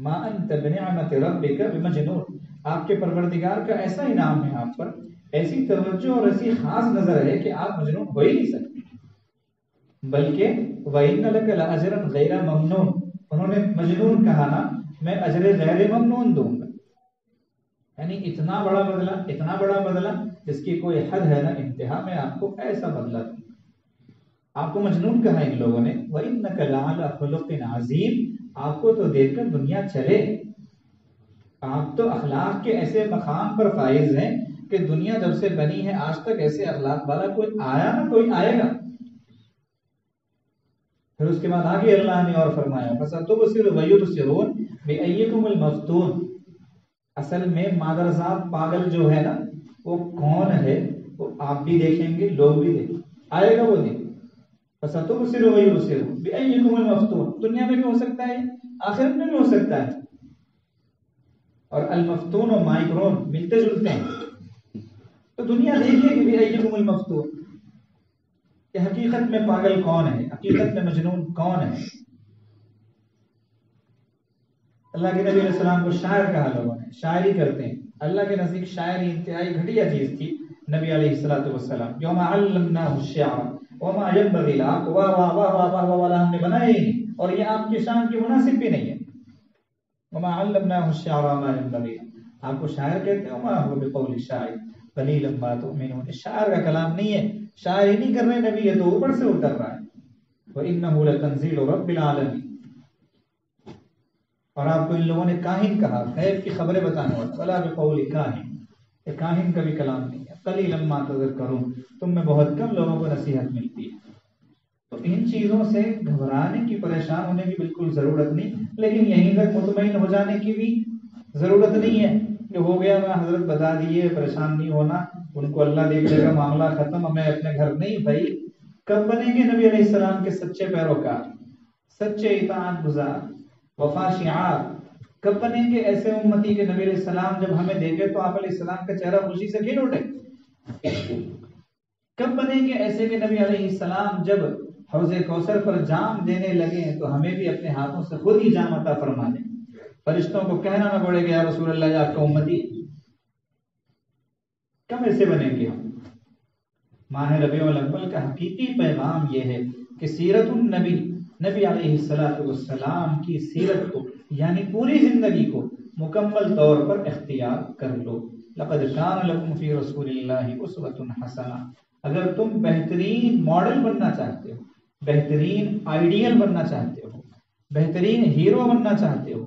ما انت بنعمت ربک بمجنون، آپ کے پروردگار کا ایسا انعام ہے آپ پر، ایسی توجہ اور ایسی خاص نظر ہے کہ آپ مجنون ہو ہی نہیں سکتے، بلکہ وَإِنَّ لَكَ لَأَجْرًا غَيْرَ مَمْنُونٍ، انہوں نے مجنون کہا نا، میں اجر غیر ممنون دوں گا، یعنی اتنا بڑا بدلہ جس کی کوئی حد ہے نہ انتہا، میں آپ کو ایسا بدلہ دوں گا۔ آپ کو مجنون کہا ان لوگوں نے، وَإِنَّكَ لَعَلَىٰ خُلُقٍ عَظِيمٍ، آپ کو تو دیکھ کر دنیا چلے، آپ تو اخلاق کے ایسے مقام پر فائز ہیں کہ دنیا جب سے بنی ہے آج تک ایسے اخلاق والا کوئی آیا نہ کوئی آئے گا۔ پھر اس کے بعد آگے اللہ نے اور فرمایا فَسَتُبْصِرُ وَيُبْصِرُونَ بِأَيِّكُمُ الْمَفْتُونُ، اصل میں مادرزاد پاگل جو ہے نا وہ کون ہے، وہ آپ بھی دیکھیں گے، لوگ بھی دیکھیں، آئے گا وہ دن۔ فَسَتُبْصِرُ وَيُبْصِرُونَ بِأَيِّكُمُ الْمَفْتُونُ، دنیا میں بھی ہو سکتا ہے، آخرت میں بھی ہو سکتا ہے، اور المفتون و مائکرون ملتے جلتے ہیں، تو دنیا دیکھے کہ بِأَيِّكُمُ الْمَفْتُونُ، کہ حقیقت میں پاگل کون ہے، حقیقت میں مجنون کون ہے۔ اللہ کے نبی علیہ السلام کو شاعر کہا لوگوں نے، شاعری کرتے ہیں، اللہ کے نزدیک شاعری انتہائی گھٹیا چیز تھی۔ نبی علیہ السلام وَمَا عَلَّمْنَاهُ الشِّعْرَ وَمَا يَنبَغِي لَهُ، آپ کو واہ واہ واہ واہ واہ واہ والا ہم نے بنایا ہی نہیں، اور یہ آپ کی شان کے مناسب بھی نہیں ہے۔ وَمَا عَلَّمْنَاهُ الشِّعْرَ وَمَا يَنبَغِي لَهُ، آپ کو شاعر کہتے ہیں، وَمَا هُوَ بِقَوْلِ شَاعِرٍ قَلِيلًا مَا تُؤْمِنُونَ، شاعر کا کلام نہیں ہے، شاعری نہیں کر رہے نبی، یہ تو اوپر سے اتر رہا ہے۔ وَإِنَّهُ لَتَنزِيلُ رَبِّ الْعَالَمِينَ، اور آپ کو ان لوگوں نے کاہن کہا، غیب کی خبریں بتانے والا، وَلَا بِقَوْلِ کَاہِن، یہ کاہن کا بھی کلام نہیں ہے۔ قَلِيلًا مَا تَذَكَّرُونَ، تم میں بہت کم لوگوں کو نصیحت ملتی ہے۔ تو ان چیزوں سے گھبرانے کی، پریشان ہونے کی بالکل ضرورت نہیں، لیکن یہیں تک مطمئن ہو جانے کی بھی ضرورت نہیں ہے کہ ہو گیا، میں حضرت بتا دیے، پریشان نہیں ہونا، ان کو اللہ دیکھ لے گا، معاملہ ختم، میں اپنے گھر نہیں۔ بھائی کب بنیں گے نبی علیہ السلام کے سچے پیروکار، سچے اطاعت گزار، وفا شعار؟ کب بنیں گے ایسے امتی کے نبی علیہ السلام جب ہمیں دیکھے تو آپ علیہ السلام کا چہرہ خوشی سے کھل اٹھے؟ کب بنیں گے ایسے کہ نبی علیہ السلام جب حوض کوثر پر جام دینے لگے تو ہمیں بھی اپنے ہاتھوں سے خود ہی جام عطا فرما دیں، فرشتوں کو کہنا نہ پڑے گا یا رسول اللہ یا آپ کا امتی؟ کب ایسے بنیں گے ہم؟ ماہ ربیع الاول کا حقیقی پیغام یہ ہے کہ سیرت النبی، نبی علیہ السلام کی سیرت کو، یعنی پوری زندگی کو مکمل طور پر اختیار کر لو۔ لقد کان لکم فی رسول اللہ اسوۃ حسنہ، اگر تم بہترین ماڈل بننا چاہتے ہو، بہترین آئیڈیل بننا چاہتے ہو، بہترین ہیرو بننا چاہتے ہو،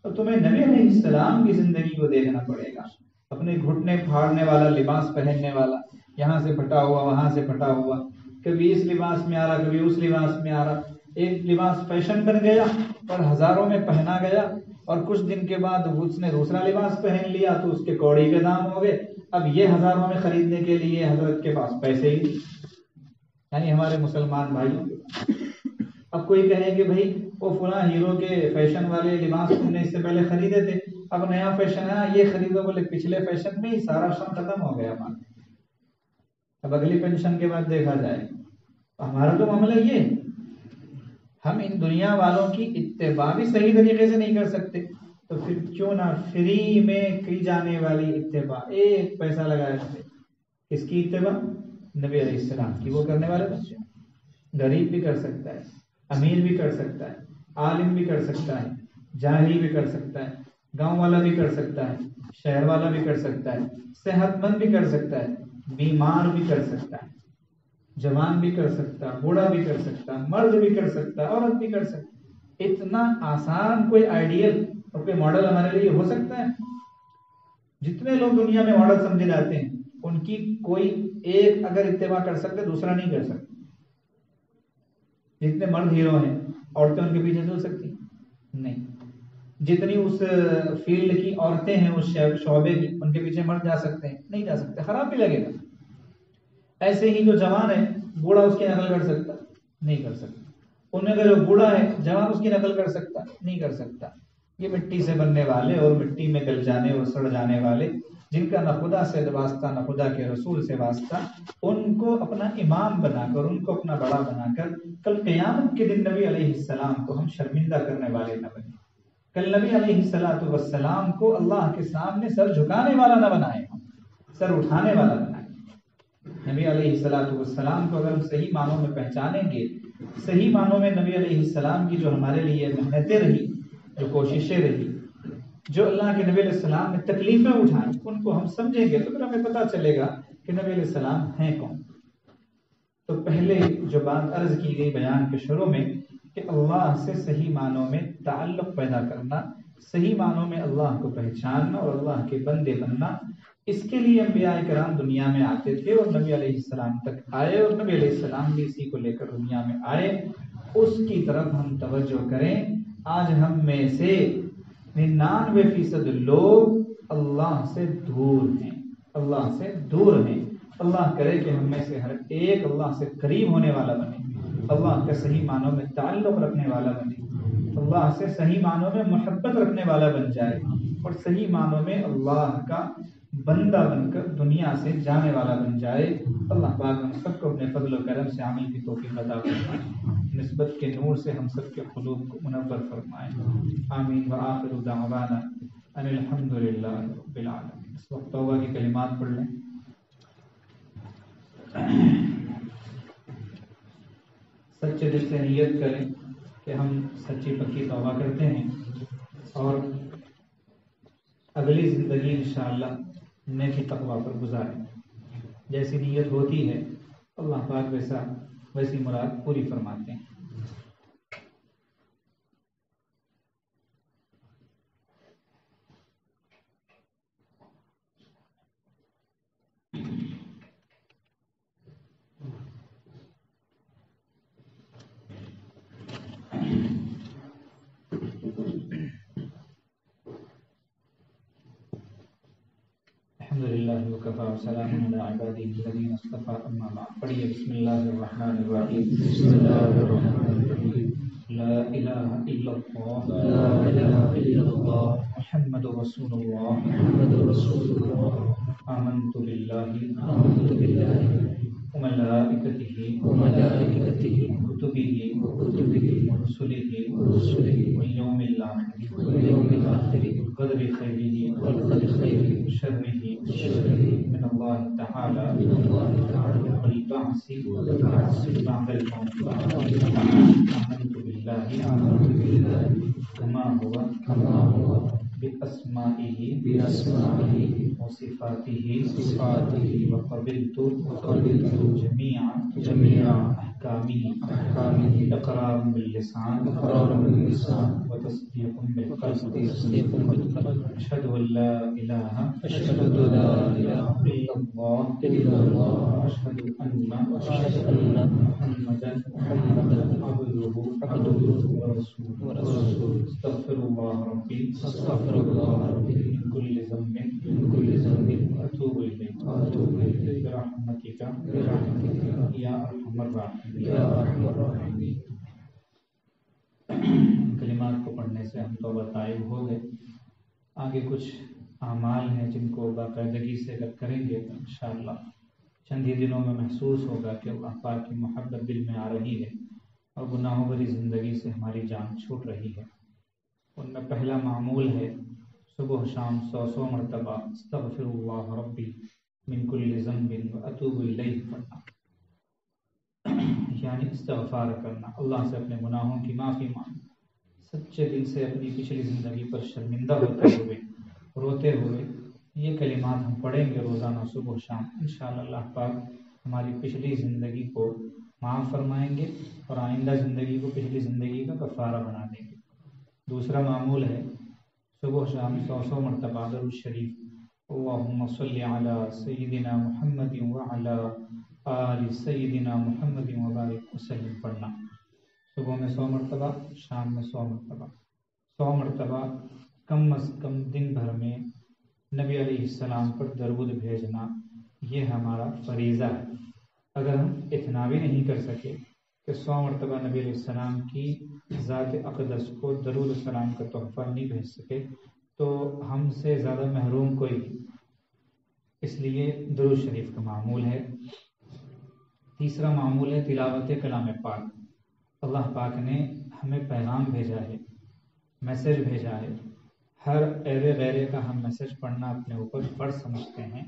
تو تمہیں نبی علیہ السلام کی زندگی کو دیکھنا پڑے گا۔ اپنے گھٹنے پھاڑنے والا لباس پہننے والا، یہاں سے پھٹا ہوا وہاں سے پھٹا ہوا، کبھی اس لباس میں آ رہا کبھی اس لباس میں آ رہا، ایک لباس فیشن بن گیا اور ہزاروں میں پہنا گیا، اور کچھ دن کے بعد اس نے دوسرا لباس پہن لیا تو اس کے کوڑی کے دام ہو گئے، اب یہ ہزاروں میں خریدنے کے لیے حضرت کے پاس پیسے ہی نہیں، یعنی ہمارے مسلمان بھائیوں کے پاس۔ اب کوئی کہے کہ بھائی وہ فلاں ہیرو کے فیشن والے لباس تم نے اس سے پہلے خریدے تھے، اب نیا فیشن ہے یہ خریدو، بولے پچھلے فیشن میں ہی سارا شم ختم ہو گیا ہمارا، اب اگلی پینشن کے بعد دیکھا جائے۔ ہمارا تو معاملہ یہ ہے، ہم ان دنیا والوں کی اتباع بھی صحیح طریقے سے نہیں کر سکتے، تو پھر کیوں نہ فری میں کی جانے والی اتباع، ایک پیسہ لگایا تھے، کس کی اتباع؟ نبی علیہ السلام کی، وہ کرنے والے بچے، غریب بھی کر سکتا ہے، امیر بھی کر سکتا ہے، عالم بھی کر سکتا ہے، جاہلی بھی کر سکتا ہے، گاؤں والا بھی کر سکتا ہے، شہر والا بھی کر سکتا ہے، صحت مند بھی کر سکتا ہے، بیمار بھی کر سکتا ہے، جوان بھی کر سکتا، بوڑھا بھی کر سکتا، مرد بھی کر سکتا، عورت بھی کر سکتا۔ اتنا آسان کوئی آئیڈیل اور کوئی ماڈل ہمارے لیے ہو سکتا ہے؟ جتنے لوگ دنیا میں ماڈل سمجھے جاتے ہیں ان کی کوئی ایک اگر اتباع کر سکتے دوسرا نہیں کر سکتا۔ جتنے مرد ہیرو ہیں عورتیں ان کے پیچھے چل سکتی نہیں، جتنی اس فیلڈ کی عورتیں ہیں اس شعبے کی ان کے پیچھے مرد جا سکتے ہیں نہیں جا سکتے، خراب بھی لگے گا۔ ایسے ہی جو جوان ہے بوڑھا اس کی نقل کر سکتا نہیں کر سکتا، ان میں جو بوڑھا ہے جوان اس کی نقل کر سکتا نہیں کر سکتا۔ یہ مٹی سے بننے والے اور مٹی میں گل جانے اور سڑ جانے والے، جن کا نہ خدا سے واسطہ نہ خدا کے رسول سے واسطہ، ان کو اپنا امام بنا کر، ان کو اپنا بڑا بنا کر کل قیامت کے دن نبی علیہ السلام کو ہم شرمندہ کرنے والے نہ بنیں۔ کل نبی علیہ السلام کو اللہ کے سامنے سر جھکانے والا نہ بنائے، سر اٹھانے والا بنائے۔ نبی علیہ السلام کو اگر ہم صحیح معنوں میں پہچانیں گے، صحیح معنوں میں نبی علیہ السلام کی جو ہمارے لیے محنتیں رہی، جو کوششیں رہی، جو اللہ کے نبی علیہ السلام نے تکلیفیں اٹھائیں، ان کو ہم سمجھیں گے تو پھر ہمیں پتہ چلے گا کہ نبی علیہ السلام ہیں کون۔ تو پہلے جو بات عرض کی گئی بیان کے شروع میں کہ اللہ سے صحیح معنوں میں تعلق پیدا کرنا، صحیح معنوں میں اللہ کو پہچاننا اور اللہ کے بندے بننا، اس کے لیے انبیاء کرام دنیا میں آتے تھے اور نبی علیہ السلام تک آئے، اور نبی علیہ السلام بھی اسی کو لے کر دنیا میں آئے۔ اس کی طرف ہم توجہ کریں۔ آج ہم میں سے 99% لوگ اللہ سے دور ہیں، اللہ سے دور ہیں۔ اللہ کرے کہ ہم میں سے ہر ایک اللہ سے قریب ہونے والا بنے، اللہ کا صحیح معنوں میں تعلق رکھنے والا بنے، اللہ سے صحیح معنوں میں محبت رکھنے والا بن جائے، اور صحیح معنوں میں اللہ کا بندہ بن کر دنیا سے جانے والا بن جائے۔ اللہ پاک ہم سب کو اپنے فضل و کرم سے عمل کی توفیق عطا فرمائے، نسبت کے نور سے ہم سب کے قلوب کو منور فرمائے۔ آمین۔ وآخر دعوانا ان الحمد للہ رب العالمین۔ اس وقت توبہ کی کلمات پڑھ لیں۔ سچے دل سے نیت کریں کہ ہم سچی پکی توبہ کرتے ہیں اور اگلی زندگی انشاءاللہ نیکی تقویٰ پر گزاریں۔ جیسی نیت ہوتی ہے اللہ پاک ویسی مراد پوری فرماتے ہیں۔ الحمدللہ وکفی وسلام علی عبادہ الذین اصطفی، اما بعد۔ پڑھیے بسم اللہ الرحمن الرحیم۔ بسم اللہ الرحمن الرحیم۔ لا الہ الا اللہ، لا الہ الا اللہ، محمد رسول اللہ، محمد رسول اللہ۔ آمنت باللہ، آمنت باللہ وملائکتہ، وملائکتہ، کتبہ، وکتبہ، ورسلہ، ورسلہ، والیوم الآخر، والیوم الآخر، والقدر خیرہ، والقدر خیرہ، شرہ، شرہ، من اللہ تعالی، من اللہ تعالی، والبعث، والبعث، بعد الموت۔ آمنت باللہ، آمنت باللہ، کما ہوا، کما ہوا، بأسمائہ، بأسمائہ، وصفاتہ، صفاتہ، وقبلت، وقبلت، جميع، جميع أحكامه، أحكامه، إقرار باللسان، إقرار باللسان، وتصديق بالقلب، تصديق بالقلب، أشهد أن لا إله، أشهد أن لا إله إلا الله، إلا الله، أشهد أن محمدا، عبده ورسوله، استغفر الله ربي، استغفر الله ربي، من كل ذنب، من كل ذنب، وأتوب إليه، وأتوب إليه، برحمتك، برحمتك، یا ارحم الراحمین، یا ارحم الراحمین۔ کلمات کو پڑھنے سے ہم توبہ طائب ہو گئے۔ آگے کچھ اعمال ہیں جن کو باقاعدگی سے اگر کریں گے تو انشاءاللہ چند ہی دنوں میں محسوس ہوگا کہ اللہ پاک کی محبت دل میں آ رہی ہے اور گناہوں بھری زندگی سے ہماری جان چھوٹ رہی ہے۔ ان میں پہلا معمول ہے صبح و شام 100 مرتبہ استغفراللہ ربی من کل ذنب واتوب الیہ پڑھنا، یعنی استغفار کرنا، اللہ سے اپنے گناہوں کی معافی مانگنا، سچے دل سے اپنی پچھلی زندگی پر شرمندہ ہوتے ہوئے روتے ہوئے یہ کلمات ہم پڑھیں گے روزانہ صبح و شام، انشاءاللہ اللہ پاک ہماری پچھلی زندگی کو معاف فرمائیں گے اور آئندہ زندگی کو پچھلی زندگی کا کفارہ بنا دیں گے۔ دوسرا معمول ہے صبح و شام 100 مرتبہ درود شریف اللہم صلی علی سیدنا محمد وعلی آل سیدنا محمد وبارک وسلم پڑھنا، صبح میں 100 مرتبہ، شام میں 100 مرتبہ، 100 مرتبہ کم از کم دن بھر میں نبی علیہ السلام پر درود بھیجنا، یہ ہمارا فریضہ ہے۔ اگر ہم اتنا بھی نہیں کر سکے کہ 100 مرتبہ نبی علیہ السلام کی ذات اقدس کو درود السلام کا تحفہ نہیں بھیج سکے تو ہم سے زیادہ محروم کوئی نہیں، اس لیے درود شریف کا معمول ہے۔ تیسرا معمول ہے تلاوت کلام پاک۔ اللہ پاک نے ہمیں پیغام بھیجا ہے، میسج بھیجا ہے، ہر ایرے غیرے کا ہم میسج پڑھنا اپنے اوپر فرض سمجھتے ہیں۔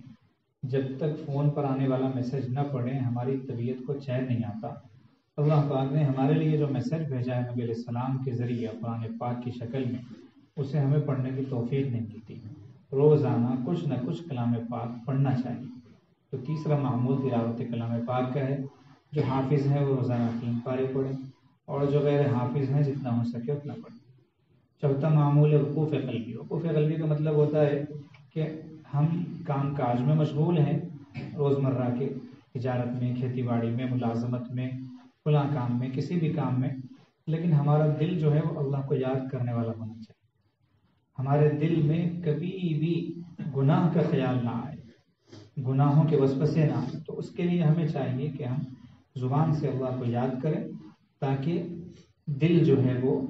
جب تک فون پر آنے والا میسج نہ پڑھیں ہماری طبیعت کو چین نہیں آتا۔ اللہ پاک نے ہمارے لیے جو میسج بھیجا ہے نبی علیہ السلام کے ذریعے قرآن پاک کی شکل میں، اسے ہمیں پڑھنے کی توفیق نہیں ملتی۔ روزانہ کچھ نہ کچھ کلام پاک پڑھنا چاہیے۔ تو تیسرا معمول تلاوت کلام پاک کا ہے، جو حافظ ہے وہ روزانہ 3 پارے پڑھیں اور جو غیر حافظ ہیں جتنا ہو سکے اتنا پڑھیں۔ چوتھا معمول ہے وقوف قلبی۔ وقوف قلبی کا مطلب ہوتا ہے کہ ہم کام کاج میں مشغول ہیں، روزمرہ کے تجارت میں، کھیتی باڑی میں، ملازمت میں، فلاں کام میں، کسی بھی کام میں، لیکن ہمارا دل جو ہے وہ اللہ کو یاد کرنے والا ہونا چاہیے۔ ہمارے دل میں کبھی بھی گناہ کا خیال نہ آئے، گناہوں کے وسوسے نہ آئے۔ تو اس کے لیے ہمیں چاہیے کہ ہم زبان سے اللہ کو یاد کریں تاکہ دل جو ہے وہ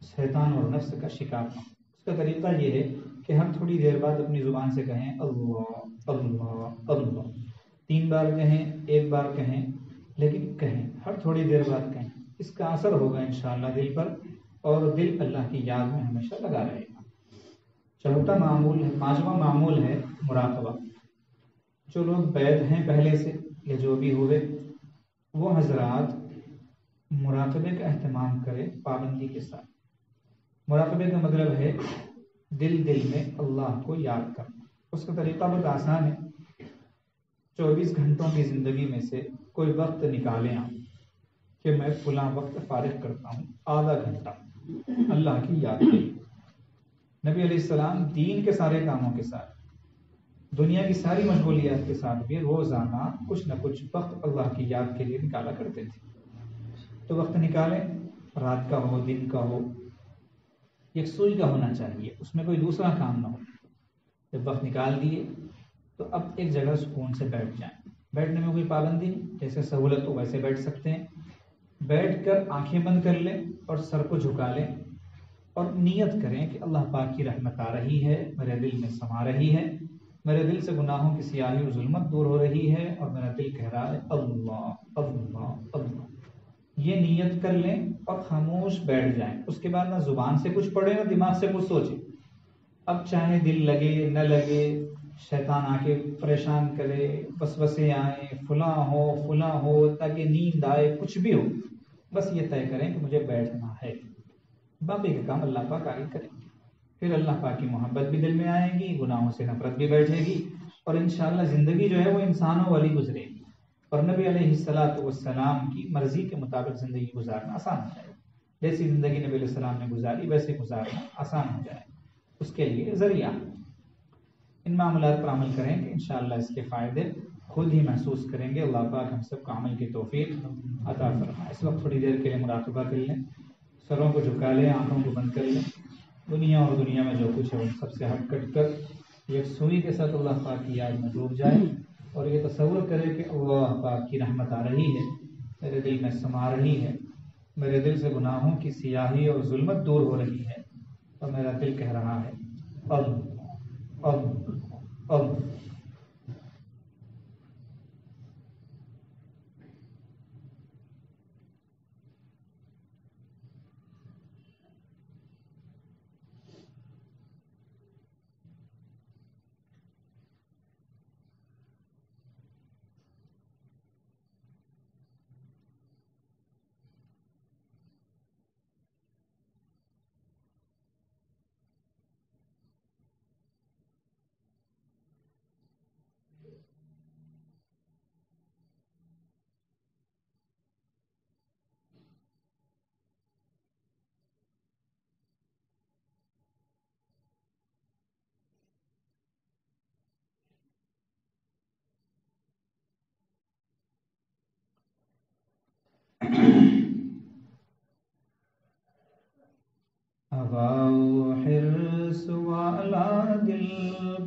شیطان اور نفس کا شکار نہ ہو۔ اس کا طریقہ یہ ہے کہ ہم تھوڑی دیر بعد اپنی زبان سے کہیں اللہ اللہ اللہ، 3 بار کہیں، 1 بار کہیں، لیکن کہیں، ہر تھوڑی دیر بعد کہیں۔ اس کا اثر ہوگا انشاءاللہ دل پر اور دل اللہ کی یاد میں ہمیشہ لگا رہے گا۔ چوتھا معمول ہے، 5واں معمول ہے مراقبہ۔ جو لوگ بیعت ہیں پہلے سے یا جو بھی ہوئے، وہ حضرات مراقبے کا اہتمام کرے پابندی کے ساتھ۔ مراقبے کا مطلب ہے دل میں اللہ کو یاد کرنا۔ اس کا طریقہ بہت آسان ہے۔ 24 گھنٹوں کی زندگی میں سے کوئی وقت نکالیں آپ کہ میں فلاں وقت فارغ کرتا ہوں، آدھا گھنٹہ اللہ کی یاد کے لیے۔ نبی علیہ السلام دین کے سارے کاموں کے ساتھ، دنیا کی ساری مشغولیات کے ساتھ بھی روزانہ کچھ نہ کچھ وقت اللہ کی یاد کے لیے نکالا کرتے تھے۔ تو وقت نکالیں، رات کا ہو، دن کا ہو، یکسوئی کا ہونا چاہیے، اس میں کوئی دوسرا کام نہ ہو۔ جب وقت نکال دیے تو اب ایک جگہ سکون سے بیٹھ جائیں۔ بیٹھنے میں کوئی پابندی نہیں، جیسے سہولت ہو ویسے بیٹھ سکتے ہیں۔ بیٹھ کر آنکھیں بند کر لیں اور سر کو جھکا لیں اور نیت کریں کہ اللہ پاک کی رحمت آ رہی ہے، میرے دل میں سما رہی ہے، میرے دل سے گناہوں کی سیاہی اور ظلمت دور ہو رہی ہے اور میرا دل کہہ رہا ہے اللہ اللہ اللہ۔ یہ نیت کر لیں اور خاموش بیٹھ جائیں۔ اس کے بعد نہ زبان سے کچھ پڑھیں نہ دماغ سے کچھ سوچیں۔ اب چاہے دل لگے نہ لگے، شیطان آ کے پریشان کرے، وسوسے آئیں، فلاں ہو تاکہ نیند آئے، کچھ بھی ہو، بس یہ طے کریں کہ مجھے بیٹھنا ہے، باقی کا کام اللہ پاک آگے کریں گے۔ پھر اللہ پاک کی محبت بھی دل میں آئے گی، گناہوں سے نفرت بھی بیٹھے گی اور انشاءاللہ زندگی جو ہے وہ انسانوں والی گزرے گی اور نبی علیہ الصلوۃ والسلام کی مرضی کے مطابق زندگی گزارنا آسان ہو جائے گا۔ جیسی زندگی نبی علیہ السلام نے گزاری ویسے گزارنا آسان ہو جائے گا۔ اس کے لیے ذریعہ ان معاملات پر عمل کریں کہ انشاءاللہ اس کے فائدے خود ہی محسوس کریں گے۔ اللہ پاک ہم سب کو عمل کی توفیق عطا فرمائے۔ اس وقت تھوڑی دیر کے لیے مراقبہ کر لیں، سروں کو جھکا لیں، آنکھوں کو بند کر لیں، دنیا اور دنیا میں جو کچھ ہے ان سب سے ہٹ کٹ کر یکسوئی کے ساتھ اللہ پاک کی یاد میں ڈوب جائے اور یہ تصور کرے کہ اللہ پاک کی رحمت آ رہی ہے، میرے دل میں سما رہی ہے، میرے دل سے گناہوں کی سیاہی اور ظلمت دور ہو رہی ہے اور میرا دل کہہ رہا ہے اب اب اب۔ ہوا و حرص والا دل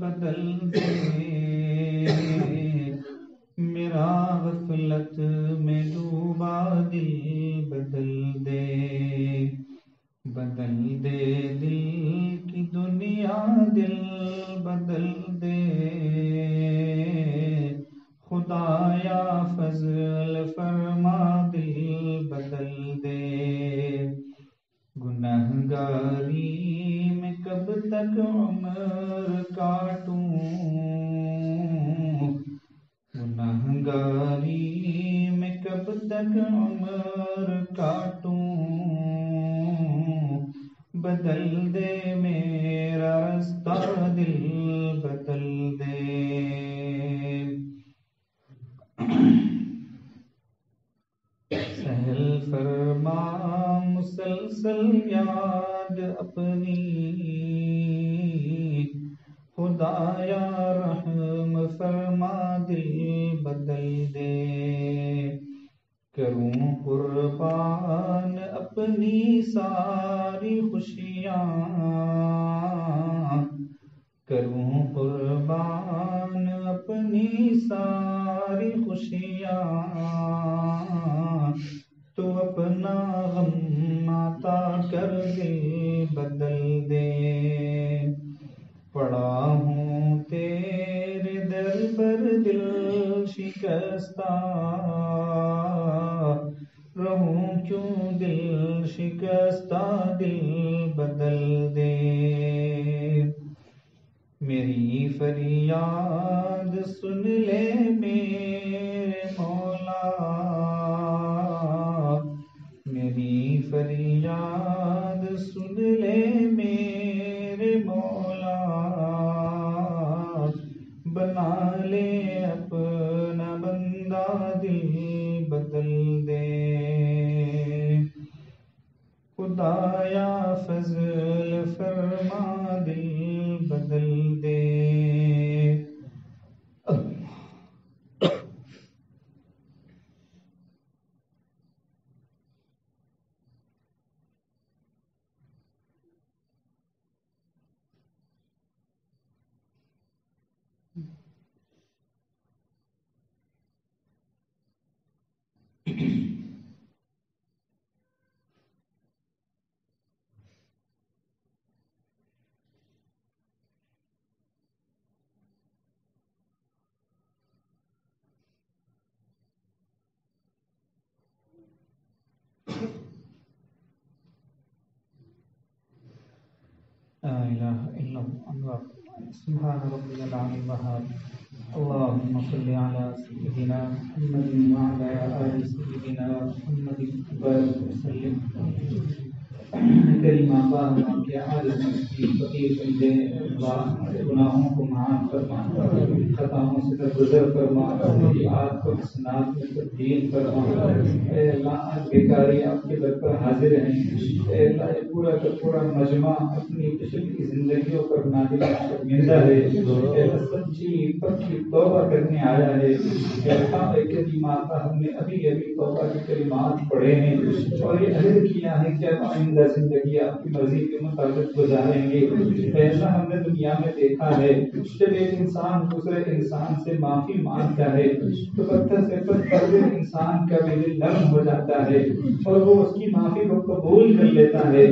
بدل دے، میرا غفلت میں ڈوبا دل بدل دے، بدل دے دل کی دنیا دل بدل دے، خدایا فضل فرما دل بدل دے، گنہگاری میں کب تک عمر کاٹوں، گنہگاری میں کب تک عمر کاٹوں، بدل دے میرا رستہ دل بدل دے۔ سہل فرما مسلسل یاد اپنی، خدایا رحم فرما دل بدل دے، کروں قربان اپنی ساری خوشیاں، کروں قربان اپنی ساری خوشیاں، تو اپنا غم عطا کر دے بدل دے، پڑا ہوں تیرے در پر دل شکستہ، رہوں کیوں دل شکستہ دل بدل دے، میری فریاد سن لے میرے مولا، میری فریاد سن لے میرے مولا، بنا لے اپنا بندہ دل بدل دے، خدایا فضل فرما دل بدل دے۔ لا إله إلا الله سبحان ربي العلي الوهاب اللهم صل على سيدنا محمد وعلى آل سيدنا محمد وبارك وسلم کریم آقا ہم کے عالم کی فقیر بندے اللہ گناہوں کو معاف فرما، خطاؤں سے درگزر فرما، سیئات کو حسنات میں تبدیل فرما۔ اے اللہ آج بیکاری آپ کے در پر حاضر ہیں، اے اللہ یہ پورا کا پورا مجمع اپنی پچھلی زندگیوں پر نادر شرمندہ ہے، اے اللہ سچی پکی توبہ کرنے آیا ہے، اے اللہ کریم آقا ہم نے ابھی ابھی توبہ کے کلمات پڑھے ہیں اور یہ عہد کیا ہے کہ اب آئندہ زندگی آپ کی مرضی کے مطابق گزاریں گے۔ اے اللہ ہم نے دنیا میں دیکھا ہے جب ایک انسان دوسرے انسان سے معافی مانگتا ہے تو پتھر سے پتھر انسان کا بھی دل نرم ہو جاتا ہے اور وہ اس کی معافی کو قبول کر لیتا ہے،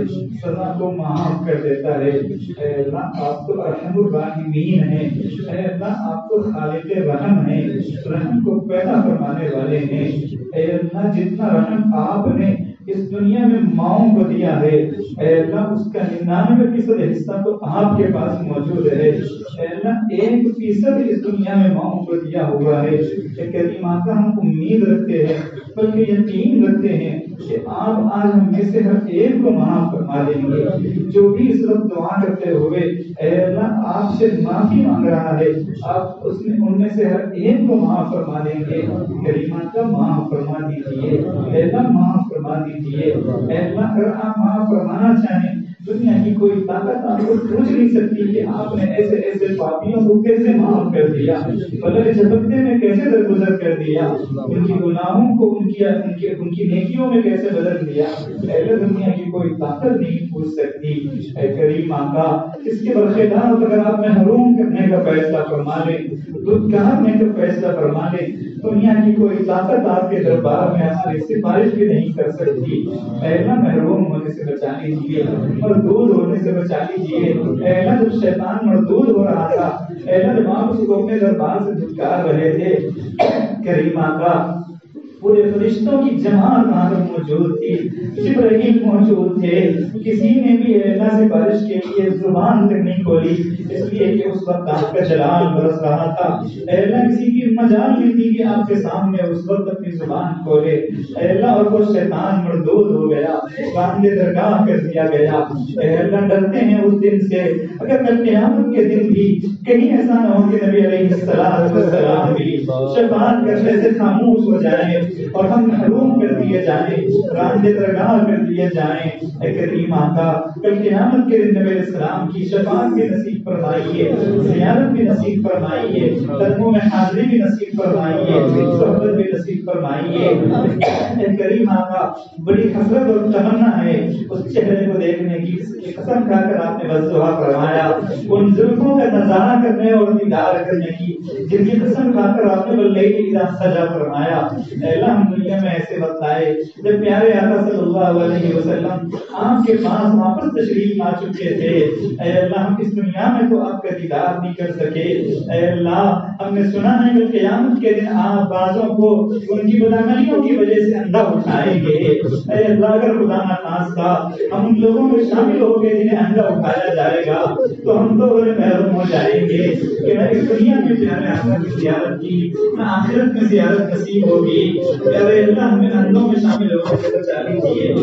سزا کو معاف کر دیتا ہے۔ اے اللہ آپ تو ارحم الراحمین ہیں، اے اللہ آپ تو خالق رحم ہیں، رحم کو پیدا فرمانے والے ہیں۔ اے اللہ جتنا رحم آپ نے اس دنیا میں ماؤں کو دیا ہے، اے اللہ اس کا 99% حصہ تو آپ کے پاس موجود ہے۔ اے اللہ 1% اس دنیا میں ماؤں کو دیا ہوا ہے۔ کہ کریم آقا ہم امید رکھتے ہیں بلکہ یقین رکھتے ہیں کہ آپ آج ہم میں سے ہر ایک کو معاف فرما دیں گے۔ جو بھی اس وقت دعا کرتے ہوئے اے اللہ آپ سے معافی مانگ رہا ہے، آپ اس میں ان میں سے ہر ایک کو معاف فرما دیں گے۔ کریم آقا معاف فرما دیجیے، اے اللہ معاف فرما دیجیے۔ اے اللہ اگر آپ معاف فرمانا چاہیں دنیا کی کوئی طاقت آپ کو پوچھ نہیں سکتی کہ آپ نے ایسے ایسے پاپیوں کو کیسے معاف کر دیا، بغیر جھپکتے میں کیسے درگزر کر دیا، ان کی گناہوں کو ان کی نیکیوں میں کیسے بدل دیا. پہلے دنیا کی کوئی طاقت نہیں پوچھ سکتی. اے کریم آقا، اس کے برخلاف اگر آپ محروم کرنے کا فیصلہ فرما لیں، دودھ کارنے کا فیصلہ فرما لیں، دنیا کی کوئی طاقت آپ کے دربار میں ہماری سفارش بھی نہیں کر سکتی. پہلا محروم ہونے سے بچا لیجیے، مردود ہونے سے بچا لیجیے. پہلا جب شیطان مردود ہو رہا تھا، پہلا جب آپ اس کو اپنے دربار سے دھتکار رہے تھے، کریم آقا پورے فرشتوں کی جماعت وہاں پر موجود تھی، جبرائیل موجود تھے. کسی نے بھی اللہ سے بارش کے لیے زبان تک نہیں کھولی، اس لیے کہ اس وقت آپ کا جلال برس رہا تھا. اللہ کسی کی مجال نہیں تھی کہ آپ کے سامنے اس وقت اپنی زبان کھولے. اللہ اور وہ شیطان مردود ہو گیا، باندھے درگاہ کر دیا گیا. اللہ ڈرتے ہیں اس دن سے، اگر کل قیامت کے دن بھی کہیں ایسا نہ ہو کہ نبی علیہ السلام بھی شفاعت کرنے سے خاموش ہو جائیں اور ہم محروم کر دیے جائیں، راندے درگاہ کر دیے جائیں. اے کریم آقا، کل قیامت کے دن نبی علیہ السلام کی شفاعت بھی نصیب فرمائیے، زیارت بھی نصیب فرمائیے، قدموں میں حاضری بھی نصیب فرمائیے، صحبت بھی نصیب فرمائیے. اے کریم آقا، بڑی حسرت اور تمنا ہے اس چہرے کو دیکھنے کی جس کی قسم کھا کر آپ نے وضوحا فرمایا، ان زلفوں کا نظارہ کرنے اور دیدار کرنے کی جن کی قسم کھا کر آپ نے واللیل اذا سجا فرمایا. اے اللہ، ہم دنیا میں ایسے وقت آئے جب پیارے آقا صلی اللہ علیہ وسلم آپ کے پاس واپس تشریف لا چکے تھے. اے اللہ، ہم اس دنیا میں تو آپ کا دیدار نہیں کر سکے. اے اللہ، ہم نے سنا ہے کہ قیامت کے دن آپ بعضوں کو ان کی بدعملیوں کی وجہ سے اندھا اٹھائیں گے. اے اللہ، اگر خدا نخواستہ ہم ان لوگوں میں شامل ہو گئے جنہیں اندھا اٹھایا جائے گا تو ہم تو بڑے محروم ہو جائیں گے کہ میں اس دنیا میں پیارے آقا کی زیارت کی، میں آخرت میں زیارت نصیب ہوگی. پیارے اللہ، ہمیں اندھوں میں شامل ہونے سے بچا لیجیے،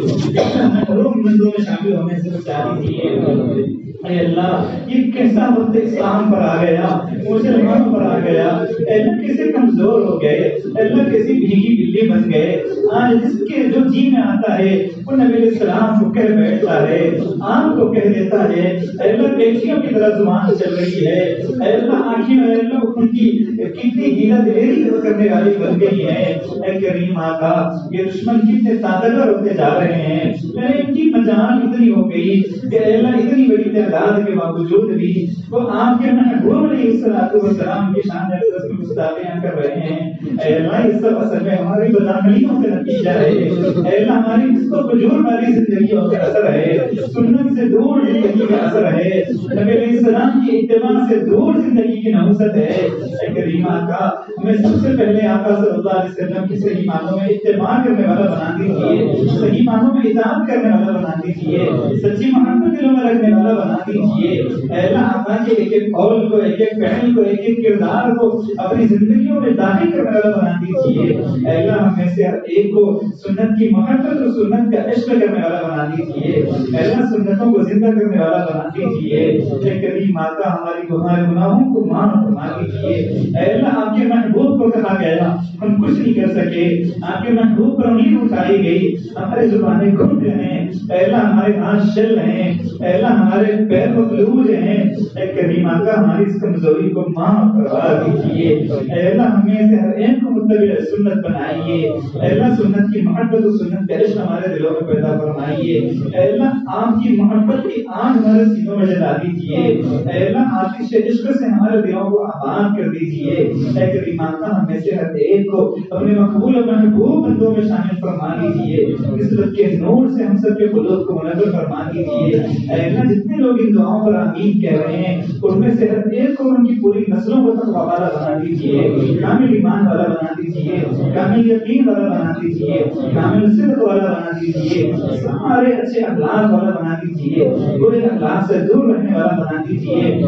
محروم بندوں میں شامل ہونے سے بچا لیجیے. اے اللہ، یہ کیسا وقت اسلام پر آ گیا، مسلمان پر آ گیا. اے اللہ، کیسے کمزور ہو گئے، اے اللہ کیسی بھیگی بلی بن گئے. آج جس کے جو جی میں آتا ہے وہ نبی علیہ السلام کو کہہ بیٹھتا ہے، آنکھ کو کہہ دیتا ہے. اے اللہ، بیٹیوں کی طرح زبان چل رہی ہے. اے اللہ، آنکھیں اے اللہ ان کی کتنی ہیلا دلیری کرنے والی بن گئی ہے. اے کریم آقا، یہ دشمن کتنے طاقتور ہوتے جا رہے ہیں. ان کی مجال اتنی ہو گئی کہ اے اللہ اتنی بڑی تعداد کے باوجود بھی وہ آپ کے محبوب علیہ السلام کی شان اقدس میں گستاخیاں کر رہے ہیں. اے اللہ، اس سب اصل میں ہماری بدعملیوں کا نتیجہ ہے. اے اللہ، ہماری جس کو فجور والی زندگیوں کا اثر ہے، سنت سے دور زندگی کا اثر ہے، نبی علیہ السلام کی اتباع سے دور زندگی کی نحوست ہے. اے کریم آقا، ہمیں سب سے پہلے آقا صلی اللہ علیہ وسلم کی صحیح معنوں میں اتباع کرنے والا بنا دیجیے، صحیح معنوں میں اطاعت کرنے والا بنا دیجیے، سچی محبت دلوں میں رکھنے والا بنا دیجیے. اے اللہ، آقا کے ایک ایک قول کو، ایک ایک فعل کو، ایک ایک کردار کو اپنی زندگیوں میں داخل کرنے والا بنا دیجیے. اے اللہ، ہم میں سے ہر ایک کو سنت کی محبت اور سنت کا عشق کرنے والا بنا دیجیے. اے اللہ، سنتوں کو زندہ کرنے والا بنا دیجیے. اے کریم آقا، ہمارے گناہوں کو معاف فرما دیجیے. اے اللہ، آپ کے محبوب کو کہا گیا ہم کچھ نہیں کر سکے، آپ کے محبوب پر امید اٹھائی گئی، ہماری زبانیں گھٹ ہیں. اے اللہ، ہمارے ہاتھ شل ہیں. اے اللہ، ہمارے پیر مفلوج ہیں. اے کریم آقا، ہماری اس کمزوری کو معاف کروا دیجیے. اے اللہ، ہمیں سے ہر ایک کو متبع سنت بنائیے. اے اللہ، سنت کی محبت و سنت کا عشق ہمارے دلوں میں پیدا فرمائیے. اے اللہ، آپ کی محبت کی آگ ہمارے سینوں میں جلا دیجیے. اے اللہ، آتش عشق سے ہمارے دلوں کو آباد کر دیجیے. اے کریم آقا، ہمیں سے ہر ایک کو اپنے مقبول و محبوب بندوں میں شامل فرما دیجیے. نسبت کے نور سے ہم سب کے قلوب کو منور فرما دیجیے. اے اللہ، جتنے لوگ ان دعاؤں پر آمین کہہ رہے ہیں ان میں سے ہر ایک کو ان کی پوری نسلوں کو تقویٰ والا بنا دیجیے، کامل ایمان والا بنا دیجیے، کامل یقین والا بنا دیجیے، کامل صدق والا بنا دیجیے، سارے اچھے اخلاق والا بنا دیجیے، برے اخلاق سے دور رہنے والا بنا دیجیے.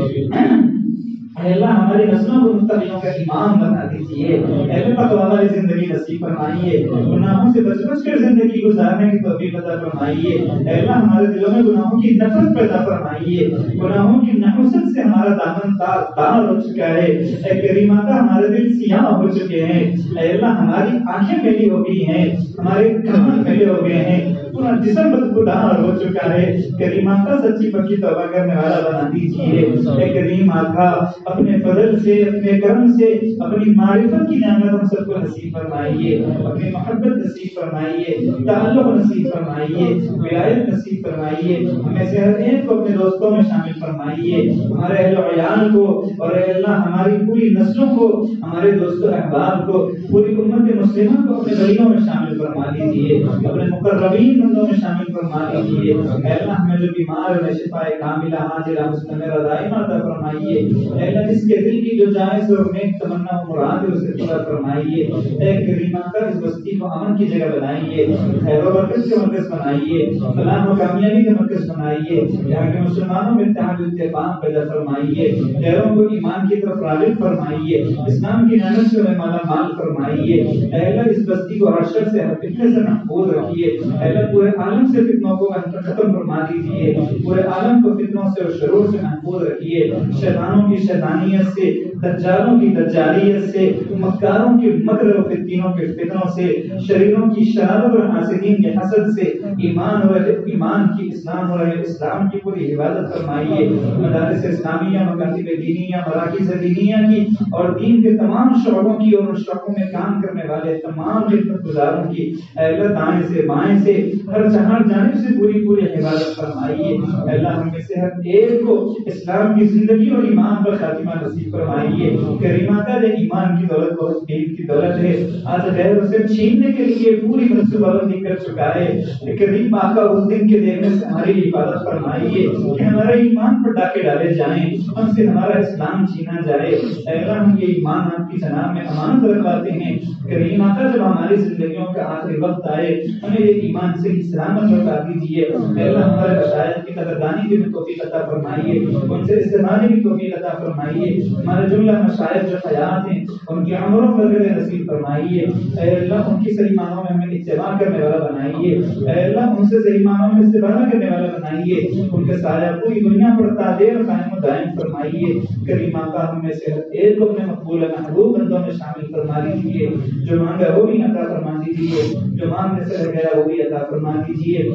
اے اللہ ہماری نسلوں کو متقیوں کا امام بنا دیجیے، اے اللہ تقوی والی زندگی نصیب فرمائیے، گناہوں سے بچ بچ کر زندگی گزارنے کی توفیق عطا فرمائیے، اے اللہ ہمارے دلوں میں گناہوں کی نفرت پیدا فرمائیے، گناہوں کی نحوست سے ہمارا دامن دار ہو چکا ہے، اے کریم آقا ہمارے دل سیاہ ہو چکے ہیں، اے اللہ ہماری آنکھیں میلی ہو گئی ہیں، ہمارے کان میلے ہو گئے ہیں، پورا جسم بدبودار ہو چکا ہے، کریم آقا سچی پکی توبہ کرنے والا بنا دیجیے، اے کریم آقا اپنے فضل سے، اپنے کرم سے، اپنی معرفت کی نعمت ہم سب کو نصیب فرمائیے، اپنی محبت نصیب فرمائیے، تعلق نصیب فرمائیے، ولایت نصیب فرمائیے، ہمیں سے ہر ایک کو اپنے دوستوں میں شامل فرمائیے، ہمارے اہل و عیال کو اور اے اللہ ہماری پوری نسلوں کو، ہمارے دوست و احباب کو، پوری امت مسلمہ کو اپنے ولیوں میں شامل فرما لیجیے، اپنے مقربین بندوں میں شامل فرما لیجیے، اے اللہ ہمیں جو بیمار ہے شفاء کاملہ عاجلہ مستمرہ دائمہ عطا فرمائیے، اے اللہ جس کے دل کی جو جائز اور نیک تمنا و مراد ہے اسے پورا فرمائیے، اے کریم آقا اس بستی کو امن کی جگہ بنائیے، خیر و برکت کے مرکز بنائیے، فلاح و کامیابی کے مرکز بنائیے، یہاں کے مسلمانوں میں اتحاد و اتفاق پیدا فرمائیے، غیروں کو ایمان کی طرف راغب فرمائیے، اسلام کی نعمت سے انہیں مالا مال فرمائیے، اے اللہ اس بستی کو ہر شر سے ہر فتنے سے محفوظ رکھیے، اے اللہ پورے عالم سے فتنوں کو ختم فرما دیجیے، پورے عالم کو فتنوں سے اور شرور سے محفوظ رکھیے، شیطانوں کی شیطانیت سے، دجالوں کی دجالیت سے، مکاروں کے مکر و فتنوں کے فتنوں سے، شریروں کی شرارت اور حاسدین کے حسد سے، ایمان اور ایمان کی، اسلام اور اسلام کی پوری حفاظت فرمائیے، مدارس اسلامیہ، مکاتب دینیہ، مراکز دینیہ کی اور دین کے تمام شعبوں کی اور شعبوں میں کام کرنے والے تمام خدمت گزاروں کی اے اللہ دائیں سے بائیں سے ہر جانب سے پوری حفاظت فرمائیے، اے اللہ ہم میں سے ہر ایک کو اسلام کی زندگی اور ایمان پر خاتمہ نصیب فرمائیے، کریم آقا جو ایمان کی دولت بہت دین کی دولت ہے، آج غیر اسے چھیننے کے لیے پوری منصوبہ بندی کر چکا ہے، کریم آقا اس دن کے دیکھنے سے ہماری حفاظت فرمائیے کہ ہمارے ایمان پر ڈاکے ڈالے جائیں، ہم سے ہمارا اسلام چھینا جائے، اے اللہ ہم یہ ایمان آپ کی جناب میں امانت رکھواتے ہیں، کریم آقا جب ہماری زندگیوں کا آخری وقت آئے ہمیں یہ ایمان سے سلامت رکھا دیجیے، اے اللہ ہمارے مشائخ کی قدردانی کی بھی توفیق عطا فرمائیے، ان سے استفادے کی توفیق عطا فرمائیے، ہمارے جملہ مشائخ جو حیات ہیں ان کی عمروں پر نصیب فرمائیے، اے اللہ ان کی صحیح معنوں میں ہمیں اتباع کرنے والا بنائیے، اے اللہ ان سے صحیح معنوں میں استفادہ کرنے والا بنائیے، ان کے سایہ پوری دنیا پر تاجر قائم و دائم فرمائیے، کریم آقا ہم میں سے ہر ایک کو اپنے مقبول محبوب بندوں میں شامل فرما دیجیے، جو مانگا وہ بھی عطا فرما دیجیے، جو مانگنے سے رہ گیا وہ بھی عطا فرما دیجیے،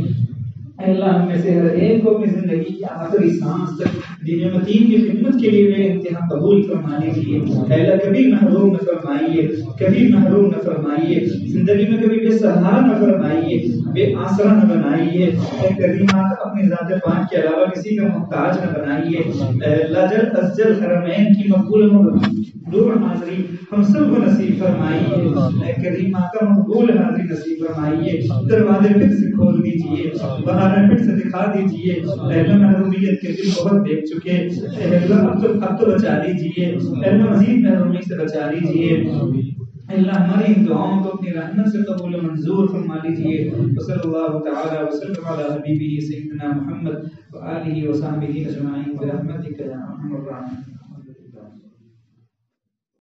اے اللہ ہم میں سے ہر ایک کو اپنی زندگی کی آخری سانس تک دین متین کی خدمت کے لیے بے انتہا قبول فرما لیجیے، اے اللہ کبھی محروم نہ فرمائیے، کبھی محروم نہ فرمائیے، زندگی میں کبھی بے سہارا نہ فرمائیے، بے آسرا نہ بنائیے، اے کریم آقا اپنی ذات پاک کے علاوہ کسی کا محتاج نہ بنائیے، اے اللہ جل از جل حرمین کی مقبول مقبول حاضری ہم سب کو نصیب فرمائیے، اے کریم آقا مقبول حاضری نصیب فرمائیے، دروازے پھر سے کھول دیجیے، بہاریں پھر سے دکھا دیجیے، اے اللہ محرومیت کے دن بہت دیکھ چکے، اے اللہ اب تو بچا لیجیے، اے اللہ مزید محرومی سے بچا لیجیے، اللہ ہماری ان دعاؤں کو اپنی رحمت سے قبول و منظور فرما لیجیے، وصلی اللہ تعالی وسلم علی حبیبہ سیدنا محمد وآلہ وصحبہ اجمعین برحمتک یا ارحم الراحمین۔